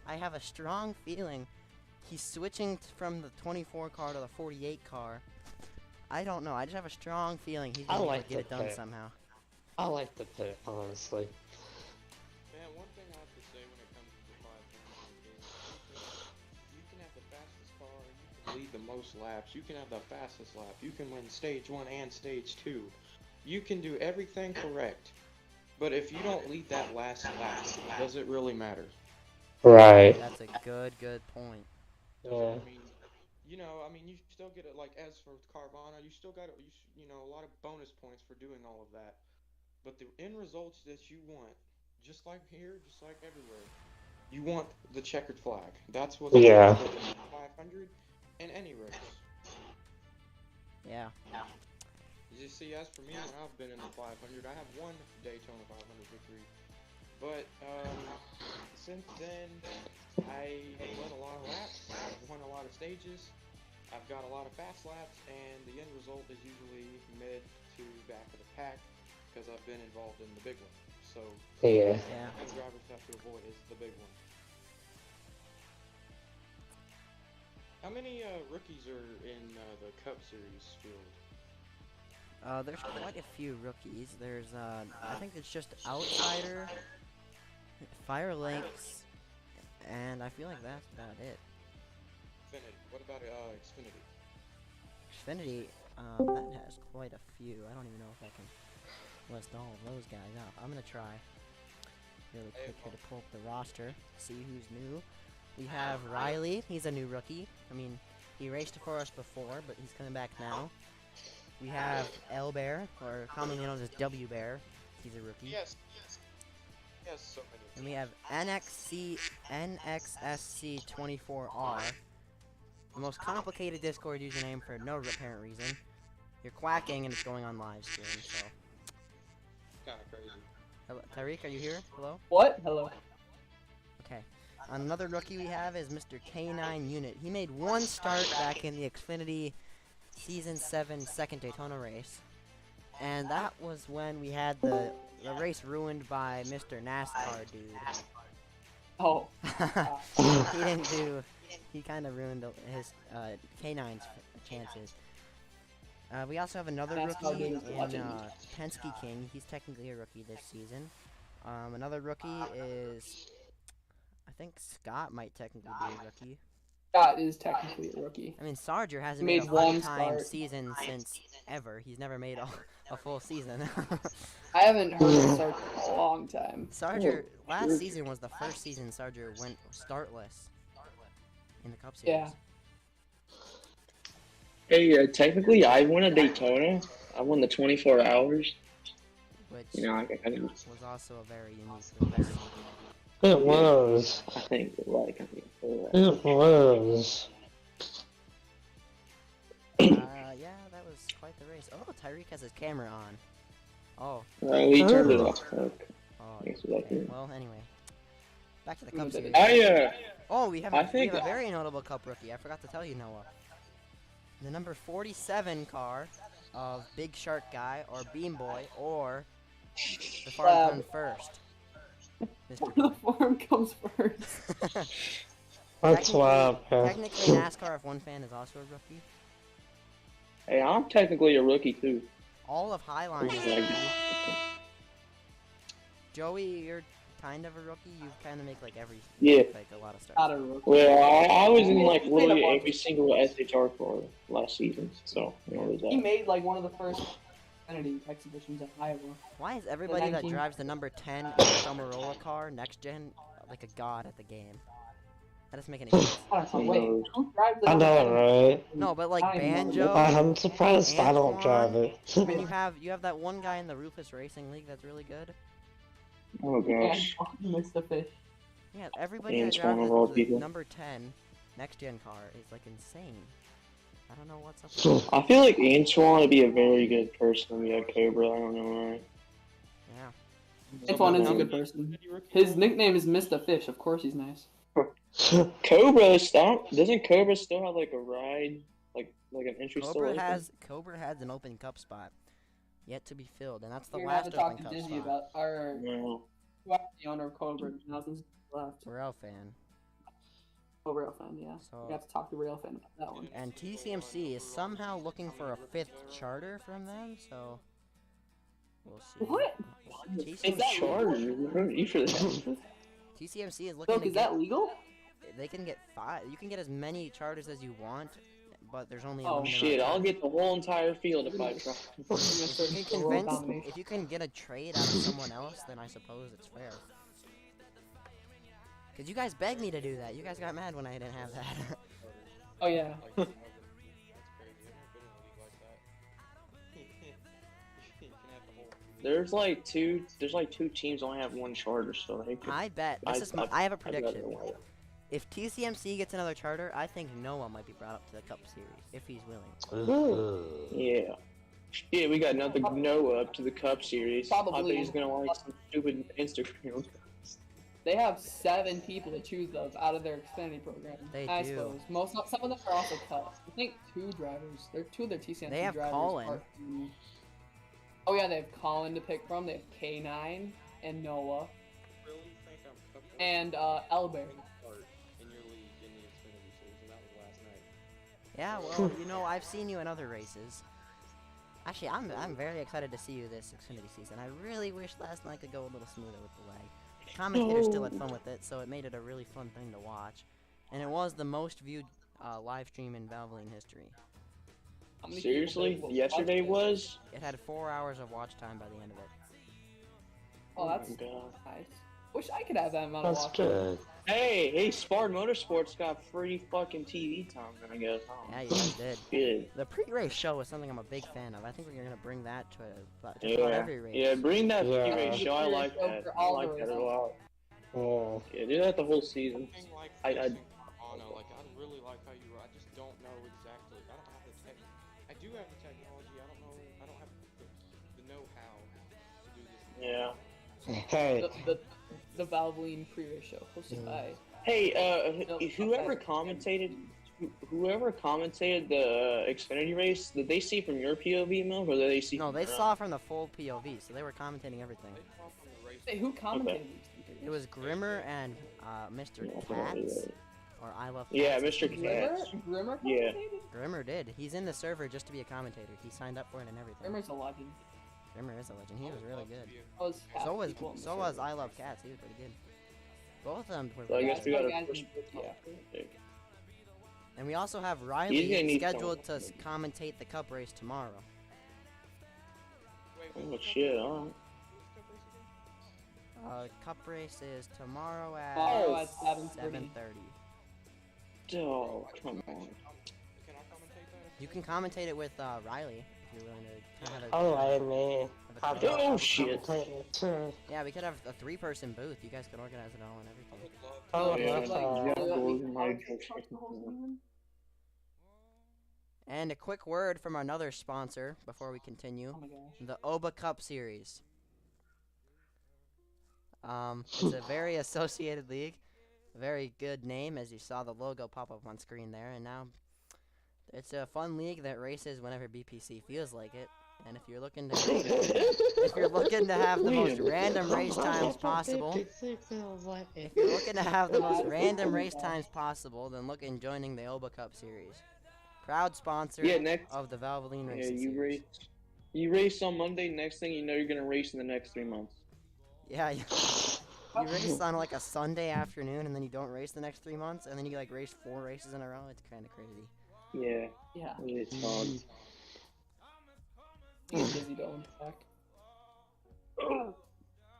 S1: I have a strong feeling he's switching from the 24 car to the 48 car. I don't know. I just have a strong feeling he's
S2: I
S1: going to
S2: like
S1: get it
S2: the
S1: done
S2: pick.
S1: somehow.
S2: I like the pick, honestly.
S4: man, one thing I have to say when it comes to the 500 is you can have the fastest car, you can lead the most laps, you can have the fastest lap, you can win stage 1 and stage 2. You can do everything correct. But if you don't lead that last lap, does it really matter?
S2: Right.
S1: That's a good point.
S4: I
S2: Yeah.
S4: mean, you know, I mean, you still get it. Like as for Carvana, you still got you know, a lot of bonus points for doing all of that. But the end results that you want, just like here, just like everywhere, you want the checkered flag. That's what's more
S2: Yeah.
S4: important than 500 in any race.
S1: Yeah.
S4: You see, as for me, when I've been in the 500, I have one Daytona 500 victory. But since then, I have led a lot of laps. I've won a lot of stages. I've got a lot of fast laps, and the end result is usually mid to back of the pack because I've been involved in the big one. So
S2: Yeah.
S1: Yeah.
S4: the thing drivers have to avoid is the big one. How many rookies are in the Cup Series field?
S1: There's quite a few rookies. There's I think it's just Outsider, Fire Links, and I feel like that's about it.
S4: Xfinity. What about Xfinity?
S1: Xfinity, that has quite a few. I don't even know if I can list all of those guys out. I'm gonna try really quick here to pull up the roster, see who's new. We have Riley. He's a new rookie. I mean, he raced for us before, but he's coming back now. We have L Bear, or commonly known as W Bear. He's a rookie.
S4: Yes. So many.
S1: And we have NXSC24R. The most complicated Discord username for no apparent reason. You're quacking and it's going on live stream, so.
S4: Kind of crazy.
S1: Hello, Tyreek, are you here? Hello?
S3: What? Hello.
S1: Okay. Another rookie we have is Mr. K9 Unit. He made one start back in the Xfinity Season 7 second Daytona race. And that was when we had the race ruined by Mr. NASCAR dude.
S3: Oh.
S1: He didn't do. He kind of ruined his K9's chances. We also have another rookie in Penske King. He's technically a rookie this season. Another rookie is, I think Scott might technically be a rookie.
S3: Scott is technically a rookie.
S1: I mean, Sarger hasn't
S3: Made
S1: made a
S3: one
S1: full-time
S3: start.
S1: season since ever. He's never made a full season.
S3: I haven't heard of Sarge in a long time.
S1: Sarger, last season was the first season Sarger went startless in the Cup Series.
S3: Yeah.
S5: Hey, technically, I won a Daytona. I won the 24 hours.
S1: Which
S5: You know, I
S1: was also a very unique race.
S2: It was.
S5: I think, like, I mean,
S2: It was.
S1: Yeah, that was quite the race. Oh, Tyreek has his camera on. Oh,
S5: we turned it off.
S1: oh.
S5: Thanks for that,
S1: Okay.
S5: dude.
S1: Well, anyway, back to the Cup
S3: I,
S1: Series. Oh, we have
S5: I
S1: we
S5: think-
S1: have a very notable Cup rookie. I forgot to tell you, Noah. The number 47 car of Big Shark Guy or Beam Boy or the farm come first. Mr.
S3: the form comes first.
S2: That's why.
S1: Technically, NASCAR F1 fan is also a rookie.
S5: Hey, I'm technically a rookie, too.
S1: All of Highline is a rookie. Joey, you're kind of a rookie. You kind of make like
S5: Yeah.
S1: like a lot of
S3: Not
S1: starts.
S3: a rookie.
S5: Well, I was in, like, literally every single SHR car last season, so, you know, there's
S3: He
S5: that.
S3: made like one of the first Xfinity exhibitions at Iowa.
S1: Why is everybody that
S3: 19
S1: drives the number 10 in the Tomarola car next gen like a god at the game? That doesn't make any sense.
S3: I don't know. Wait, who drives the
S2: I
S3: number
S2: know,
S3: 10?
S2: right?
S1: No, but like
S3: I don't even know.
S1: Banjo,
S2: I'm surprised I don't drive it.
S1: and you have that one guy in the Rufus Racing League that's really good.
S5: Oh, gosh.
S3: And Mr. Fish.
S1: Yeah, everybody that
S5: Antoine
S1: drives
S5: of all
S1: the
S5: people.
S1: number 10 next gen car is like insane. I don't know what's up with that.
S5: I feel like Antoine would be a very good person to be at Cobra, I don't know why.
S1: Yeah.
S3: Antoine is a good person. His nickname is Mr. Fish. Of course he's nice.
S5: Cobra, doesn't Cobra still have, like, a ride? Like an entry still
S1: Cobra
S5: open?
S1: Cobra has an open cup spot yet to be filled, and that's the
S3: We're gonna have
S1: last
S3: to talk
S1: open
S3: to
S1: cup
S3: Dizzy
S1: spot.
S3: about our
S5: No.
S3: the owner of Cobra. Now since he left.
S1: Rail fan.
S3: Oh, Railfan, yeah.
S1: So-
S3: We got to talk to Railfan about that one.
S1: And TCMC is somehow looking for a 5th charter from them, so we'll see.
S3: What?
S5: It's
S1: TCMC,
S5: Charger. You for that?
S1: TCMC is looking
S3: Look,
S1: to
S3: is
S1: get.
S3: that legal?
S1: They can get 5. You can get as many charters as you want, but there's only a
S3: Oh,
S1: limited
S5: Shit,
S1: amount
S5: I'll
S1: of
S5: get the whole entire field if I try.
S1: If you can convince, if you can get a trade out of someone else, then I suppose it's fair. Cause you guys begged me to do that. You guys got mad when I didn't have that.
S3: Oh yeah.
S4: Like, that's crazy. I've never been in a league like that. You can have the whole league.
S5: There's like two teams only have one charter, so they could.
S1: I bet. I have a prediction. If TCMC gets another charter, I think Noah might be brought up to the Cup Series if he's willing.
S5: Yeah. Yeah, we got another Noah up to the Cup Series.
S3: Probably.
S5: I bet he's gonna like some stupid Instagram.
S3: They have 7 people to choose of out of their Xfinity program.
S1: They
S3: I
S1: do.
S3: suppose. Some of them are also cut. I think 2 drivers. They're 2 of their TCMC
S1: They have
S3: drivers.
S1: Colin.
S3: Oh yeah, they have Colin to pick from. They have K9 and Noah
S4: Really think I'm Cup
S3: and Elberg.
S4: part in your league in the Xfinity Series, and that was last night.
S1: Yeah, well, you know, I've seen you in other races. Actually, I'm very excited to see you this Xfinity season. I really wish last night could go a little smoother with the lag. Commentators still had fun with it, so it made it a really fun thing to watch. And it was the most viewed live stream in Valvoline history.
S3: How many
S5: Seriously?
S3: people
S5: Yesterday
S3: watched it?
S5: was?
S1: It had 4 hours of watch time by the end of it.
S3: Oh, that's
S5: my God.
S3: nice. Wish I could have that amount of
S2: That's
S3: watch time.
S2: good.
S5: Hey, Spartan Motorsports got free fucking TV time, I guess.
S1: Yeah, you guys did.
S5: Good.
S1: The pre-race show is something I'm a big fan of. I think we're gonna bring that to just about every race.
S5: Yeah, bring that
S2: Yeah.
S5: pre-race show. I like
S3: Show
S5: that.
S3: for
S5: I
S3: all
S5: like
S3: the
S5: that a
S3: races.
S5: lot.
S2: Yeah.
S5: Yeah, do that the whole season.
S4: Thing like
S5: I
S4: Arno, like I really like how you. I just don't know exactly. I don't have the tech. I do have the technology. I don't know. I don't have the know-how to do this.
S5: Yeah.
S2: Hey.
S3: The Valvoline pre-race show hosted by.
S5: Hey, whoever commentated the Xfinity race, did they see from your POV, Milk, or did they see?
S1: No,
S5: from
S1: they
S5: their
S1: saw from the full POV, so they were commentating everything.
S4: They come from the race.
S3: Hey, who commentated these?
S1: It was Grimmer and Mr. Katz, or I Love Cats.
S5: Yeah, Mr. Katz.
S3: Grimmer
S5: Yeah.
S3: commentated?
S1: Grimmer did. He's in the server just to be a commentator. He signed up for it and everything.
S3: Grimmer's a legend.
S1: Grimmer is a legend. He was really good.
S3: So was
S1: So was I Love Cats. He was pretty good. Both of them were
S5: So I
S1: pretty
S5: guess
S1: good.
S5: we got our
S3: guys
S5: first.
S3: yeah.
S1: And we also have
S5: He's
S1: Riley
S5: gonna need
S1: scheduled to
S5: someone.
S1: commentate the Cup race tomorrow.
S5: Oh shit! Alright.
S1: Cup race is tomorrow at
S3: Tomorrow at 7:30.
S1: 7:30.
S5: Oh, come on.
S4: Can I commentate that?
S1: You can commentate it with Riley if you're willing to kind of
S2: Oh, I mean.
S1: have a
S5: Oh, shit.
S2: Too.
S1: Yeah, we could have a 3-person booth. You guys could organize it all and everything.
S2: Oh,
S5: Yeah,
S2: that's
S5: yeah,
S3: Like,
S5: boys, my
S1: And a quick word from another sponsor before we continue.
S3: Oh my gosh.
S1: The Oba Cup Series. It's a very associated league. Very good name, as you saw the logo pop up on screen there. And now it's a fun league that races whenever BPC feels like it. And if you're looking to have the most random race times possible, if you're looking to have the most random race times possible, then look in joining the Oba Cup Series. Proud sponsor
S5: Yeah, next.
S1: of the Valvoline
S5: Yeah,
S1: Racing
S5: you
S1: Series.
S5: race. You race on Monday. Next thing you know, you're gonna race in the next 3 months.
S1: Yeah, you race on like a Sunday afternoon, and then you don't race the next 3 months, and then you like race 4 races in a row. It's kind of crazy.
S5: Yeah,
S3: Yeah.
S5: it's fun.
S3: He's busy going back.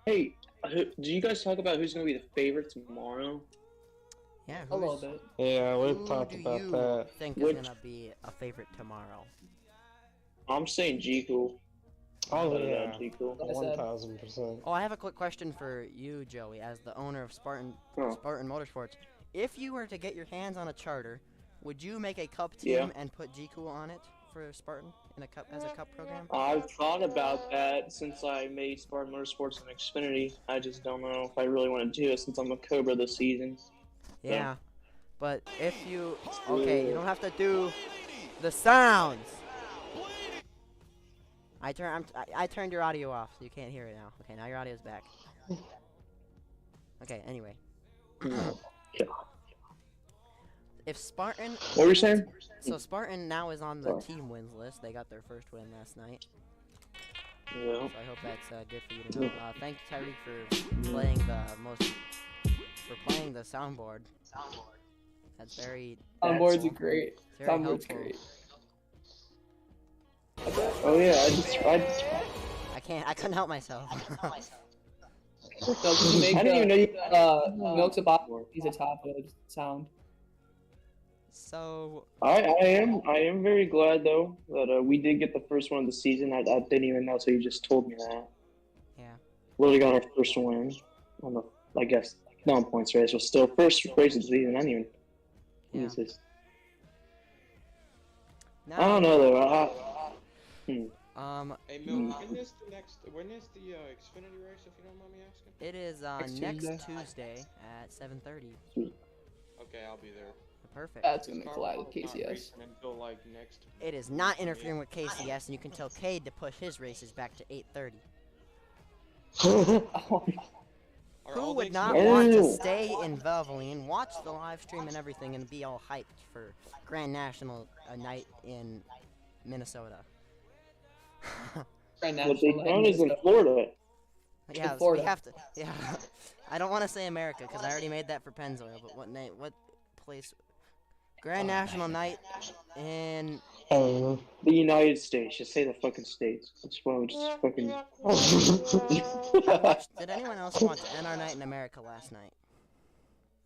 S5: Hey, do you guys talk about who's gonna be the favorite tomorrow?
S1: Yeah,
S3: A little bit.
S2: Yeah,
S1: who
S2: we've talked
S1: do
S2: about
S1: you
S2: that.
S1: think is
S5: Which-
S1: gonna be a favorite tomorrow?
S5: I'm saying Jiku.
S2: Oh, yeah.
S5: Jiku.
S3: Like I said.
S2: 1000%.
S1: Oh, I have a quick question for you, Joey, as the owner of Spartan
S5: Huh.
S1: Motorsports. If you were to get your hands on a charter, would you make a cup team
S5: Yeah.
S1: and put G-Cool on it for Spartan in a cup as a cup program?
S5: I've thought about that since I made Spartan Motorsports and Xfinity. I just don't know if I really want to do it since I'm a Cobra this season.
S1: Yeah, but if you okay, you don't have to do the sounds. I turned your audio off, so you can't hear it now. Okay, now your audio's back. Okay, anyway. If Spartan,
S5: What were you saying?
S1: so Spartan now is on the
S5: Sorry.
S1: team wins list. They got their first win last night,
S5: Yeah.
S1: so I hope that's good for you to know. Thank you, Tyreek, for playing the soundboard. That's very
S3: Soundboards are great.
S1: very
S3: Soundboard's
S1: helpful.
S3: great.
S5: Oh yeah,
S1: I couldn't help myself.
S3: No, 'cause you make
S5: I didn't even know you.
S3: Milk's a bot. He's a top of sound.
S1: So
S5: I am very glad though that we did get the first one of the season. I didn't even know, so you just told me that.
S1: yeah.
S5: Literally got our first win on the, I guess, non points race, but still first race of the season. Anyway,
S1: Yeah.
S5: Jesus.
S1: Now,
S5: I don't know though.
S4: Hey Milk, when is the Xfinity race, if you don't mind me asking?
S1: it is next Tuesday at 7:30.
S4: Okay, I'll be there.
S1: Perfect.
S3: That's
S4: This
S3: gonna
S4: car
S3: collide with
S4: model's not
S3: KCS.
S4: racing until like next.
S1: It is not interfering with KCS, and you can tell Cade to push his races back to 8:30.
S4: Are
S1: Who
S4: all
S1: would
S4: the
S1: not
S4: Xfinity
S1: want to
S5: Ew.
S1: stay in Valvoline, watch the live stream and everything, and be all hyped for Grand National night in Minnesota?
S3: Grand
S5: But
S3: National in
S5: Daytona's in
S3: Minnesota.
S5: Florida.
S1: Yeah, so we
S3: Florida.
S1: have to. Yeah, I don't want to say America because I already made that for Pennzoil. But what place? Grand National night in.
S2: And
S5: The United States. Just say the fucking states. That's why we just fucking.
S1: I watched. Did anyone else watch NR Night in America last night?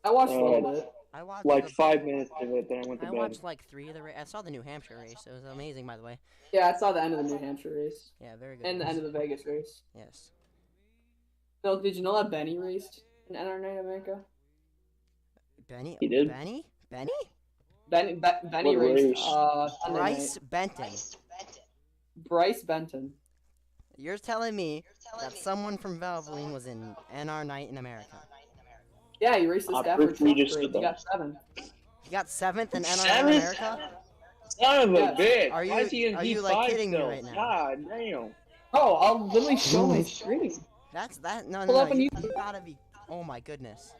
S3: I watched a little bit.
S1: I watched
S5: like
S1: the-
S5: 5 minutes of it, then I went to
S1: I
S5: bed.
S1: watched like 3 of the. I saw the New Hampshire race. It was amazing, by the way.
S3: Yeah, I saw the end of the New Hampshire race
S1: Yeah, very good.
S3: and the
S1: race.
S3: end of the Vegas race.
S1: Yes.
S3: Phil, did you know that Benny raced in NR Night America?
S1: Benny.
S5: He did?
S1: Benny.
S3: Benny
S5: What
S3: raced.
S5: race?
S3: Sunday
S1: Bryce
S3: night.
S1: Benton.
S3: Bryce Benton.
S1: You're telling me that someone from Valvoline was in NR Night in America?
S3: Yeah, he raced the
S5: I
S3: Stafford
S5: briefly
S3: Truck
S5: just
S3: Parade.
S5: said
S3: He
S5: that.
S3: got 7th.
S1: He got 7th in NR Night in
S5: Seventh?
S1: America.
S5: Son of a
S3: Yeah.
S5: bitch!
S1: Are
S5: Why is he in
S1: you
S5: P5
S1: like kidding me
S5: still?
S1: right now?
S5: God damn.
S3: Oh, I'll literally show my screen.
S1: That's that. No,
S3: Pull
S1: no,
S3: up
S1: no.
S3: on
S1: You
S3: YouTube.
S1: gotta be. Oh my goodness.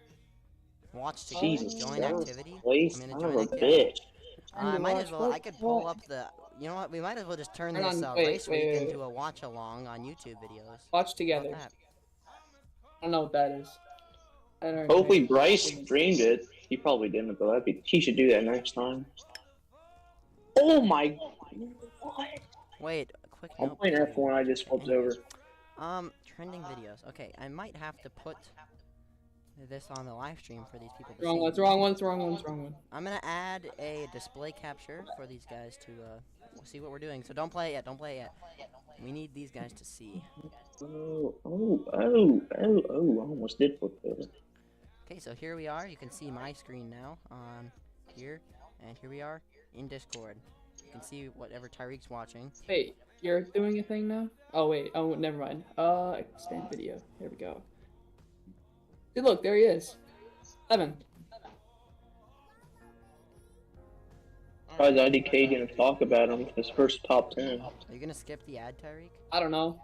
S1: Watch together.
S5: Jesus.
S1: Join activity.
S5: Place,
S1: I'm
S5: son
S1: gonna
S5: of
S1: join
S5: a
S1: activity.
S5: bitch.
S1: I might as well. I
S3: What?
S1: could pull up the. You know what? We might as well just turn
S3: Turn
S1: this
S3: on-
S1: race
S3: wait,
S1: week
S3: wait.
S1: into a watch along on YouTube videos.
S3: Watch
S1: How
S3: together.
S1: about that?
S3: I don't know what that is. I don't know.
S5: Hopefully Bryce streamed it. He probably didn't, but he should do that next time. Oh my. What?
S1: Wait, a quick
S5: I'm
S1: note.
S5: playing
S1: before you-
S5: F1. I just flipped over.
S1: Trending videos. Okay, I might have to put this on the live stream for these people to
S3: Wrong
S1: see.
S3: one. It's wrong one. It's wrong one. It's wrong one.
S1: I'm gonna add a display capture for these guys to see what we're doing. So don't play it yet. Don't play it yet. We need these guys to see.
S5: Oh, I almost did flip over.
S1: Okay, so here we are. You can see my screen now on here, and here we are in Discord. You can see whatever Tyreek's watching.
S3: Wait, you're doing a thing now? Oh wait. Oh, never mind. Expand video. Here we go. Dude, look, there he is. 7.
S5: Why is IDK gonna talk about him? His first top 10.
S1: Are you gonna skip the ad, Tyreek?
S3: I don't know.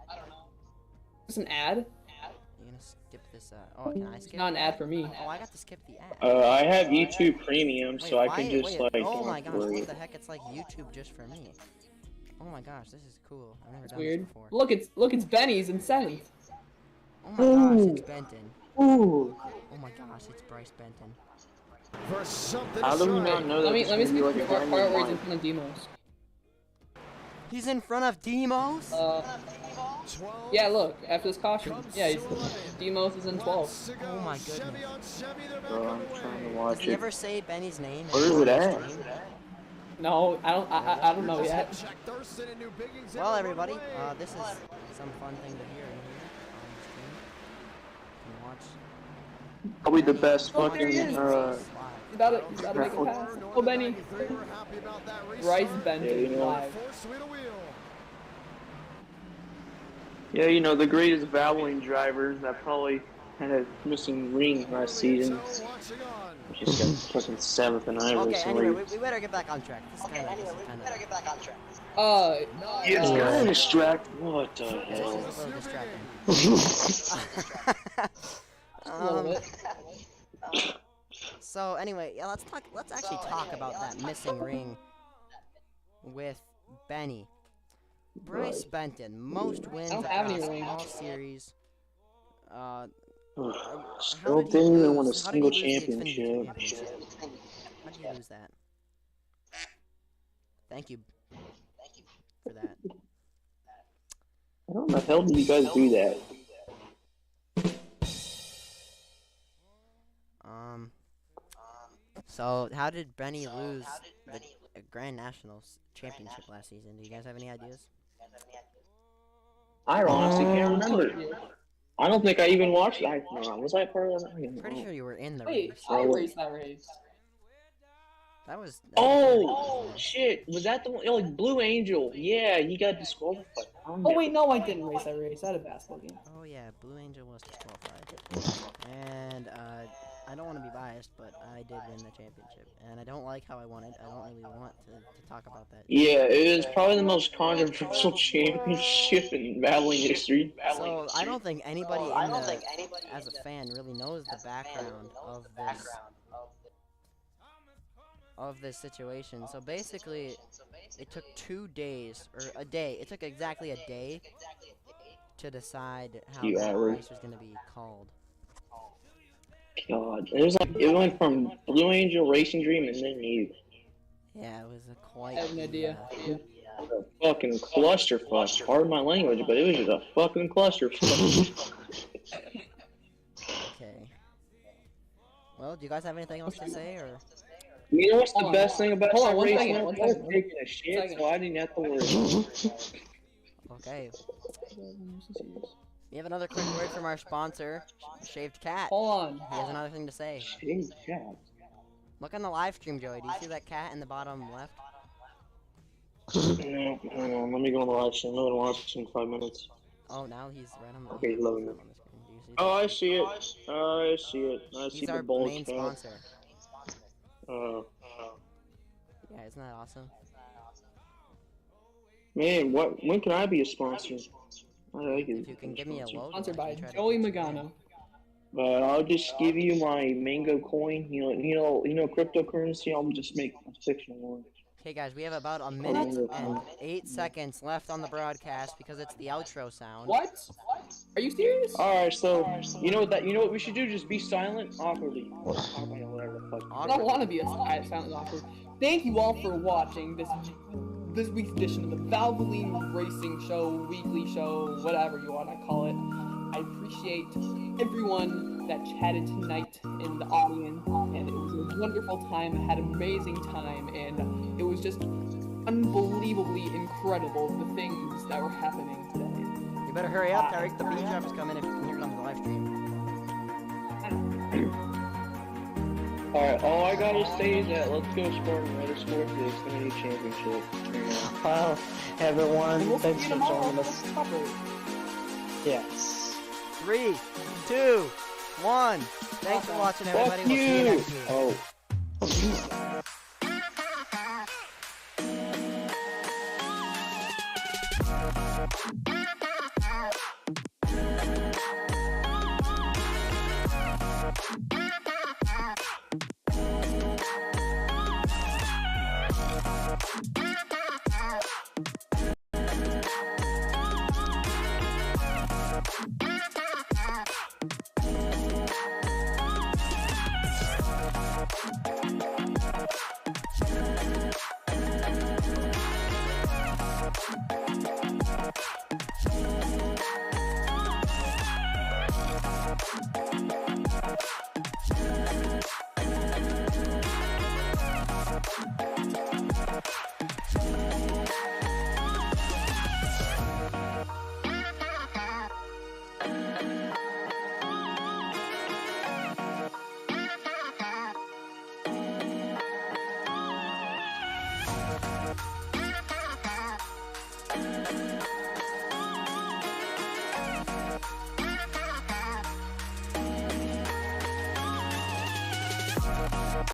S3: Is this an ad?
S1: You gonna skip this? Oh, can I
S3: It's
S1: skip?
S3: not an ad for me.
S1: Oh, I got to skip the ad.
S5: I have YouTube Premium, so I
S1: why-
S5: can just like.
S1: Oh my gosh,
S5: worry.
S1: what the heck? It's like YouTube just for me. Oh my gosh, this is cool. I've never
S3: It's
S1: done
S3: weird.
S1: this before.
S3: Look, it's Benny's in 7th.
S1: Oh my gosh, it's Benton.
S5: Ooh.
S1: Oh my gosh, it's Bryce Benton.
S6: For something
S5: How do we
S6: to
S5: not know that?
S3: Let me
S5: this is
S3: skip
S5: gonna
S3: the
S5: be like a
S3: part
S5: diamond
S3: where he's in
S5: mine?
S3: front of Demos.
S1: He's in front of Demos?
S3: Yeah, look, after this caution. Yeah, Demos is in 12.
S1: Oh my goodness.
S5: Bro, I'm trying to
S1: Does
S5: watch
S1: he
S5: it.
S1: ever say Benny's name?
S5: Where is it at?
S3: No, I don't know yet.
S1: Well, everybody, this is some fun thing to hear in here on the stream. You can watch.
S5: Probably the best
S3: Oh, there he
S5: fucking.
S3: is.
S1: Live.
S3: He's about to make a pass. Oh, Benny. Bryce Benton
S5: Yeah, you know.
S3: live.
S5: Yeah, you know, the greatest Valvoline drivers that probably had a missing ring last season. Just got fucking 7th in
S1: Okay,
S5: Irish.
S1: anyway, we better get back on track. This is kind of.
S5: It's kind of distracting. What the
S1: This
S5: hell?
S1: is a little distracting.
S3: A little bit.
S1: So anyway, yeah, let's actually talk about that missing ring with Benny. Bryce Benton, most wins
S3: I don't have any
S1: across
S3: rings.
S1: all series.
S5: Still
S1: did he
S5: didn't even win a
S1: lose? How did he
S5: single
S1: lose the Xfinity
S5: championship.
S1: How did you lose that? Thank you for that.
S5: How the hell do you guys do that?
S1: So, how did Benny lose the Grand Nationals championship last season? Do you guys have any ideas?
S5: I honestly can't remember. I don't think I even watched it. Was I part of that?
S1: Pretty sure you were in the
S3: Wait,
S1: race.
S3: I raced that race.
S1: That was
S5: Oh shit! Was that the one? Oh, like Blue Angel. Yeah, he got disqualified.
S3: Oh wait, no, I didn't race that race. I had a basketball game.
S1: Oh yeah, Blue Angel was disqualified. And I don't want to be biased, but I did win the championship, and I don't like how I won it. I don't really want to talk about that.
S5: Yeah, it was probably the most controversial championship in Valvoline history.
S1: So I don't think anybody as a fan really knows the background of this situation. So basically, it took 2 days or a day. It took exactly a day to decide how the race was going to be called.
S5: God, it went from Blue Angel, Racing Dream, and then you.
S1: Yeah, it was quite.
S3: I have an idea.
S5: A fucking clusterfuck. Pardon my language, but it was just a fucking clusterfuck.
S1: Okay. Well, do you guys have anything else to say, or?
S5: You know what's the best thing about that race? I was
S3: second.
S5: taking a shit, so I didn't have to worry.
S1: Okay. We have another quick word from our sponsor, Shaved Cat.
S3: Hold on.
S1: He has another thing to say.
S5: Shaved Cat.
S1: Look on the live stream, Joey. Do you see that cat in the bottom left?
S5: No, hang on. Let me go on the live stream. I'm gonna watch in 5 minutes.
S1: Oh, now he's right on the.
S5: Okay, love him.
S1: on the screen. Do you see
S5: Oh, I see it. I see it. I see
S1: He's
S5: the
S1: our
S5: bold
S1: main
S5: cat.
S1: sponsor.
S5: Yeah,
S1: isn't that awesome?
S5: Man, when can I be a sponsor? I like it.
S1: If you can give me a logo.
S3: Sponsored
S1: I
S3: by
S1: can try to
S3: Joey
S1: get you in.
S3: Magano.
S5: I'll just give you my mango coin. You know, cryptocurrency. I'll just make a fictional one.
S1: Okay, guys, we have about a minute and 8 seconds left on the broadcast because it's the outro sound.
S3: What? Are you serious?
S5: All right, so you know what we should do? Just be silent awkwardly. Whatever the fuck.
S3: I don't want to be a silent awkward. Thank you all for watching this week's edition of the Valvoline Racing Show, weekly show, whatever you want to call it. I appreciate everyone that chatted tonight in the audience, and it was a wonderful time. I had an amazing time, and it was just unbelievably incredible the things that were happening today.
S1: You better hurry up, Eric. The beat drop is coming. If here comes the live stream.
S5: All right, all I gotta say is that let's go Spartan Motorsport for the Xfinity Championship.
S2: Well, everyone,
S3: And we'll see
S2: thanks
S3: you
S2: for
S3: tomorrow
S2: joining
S3: for
S2: us.
S3: the cover.
S2: Yes.
S1: 3, 2, 1. Thanks for watching, everybody.
S5: Fuck
S1: We'll see you
S5: you!
S1: next week.
S5: Oh.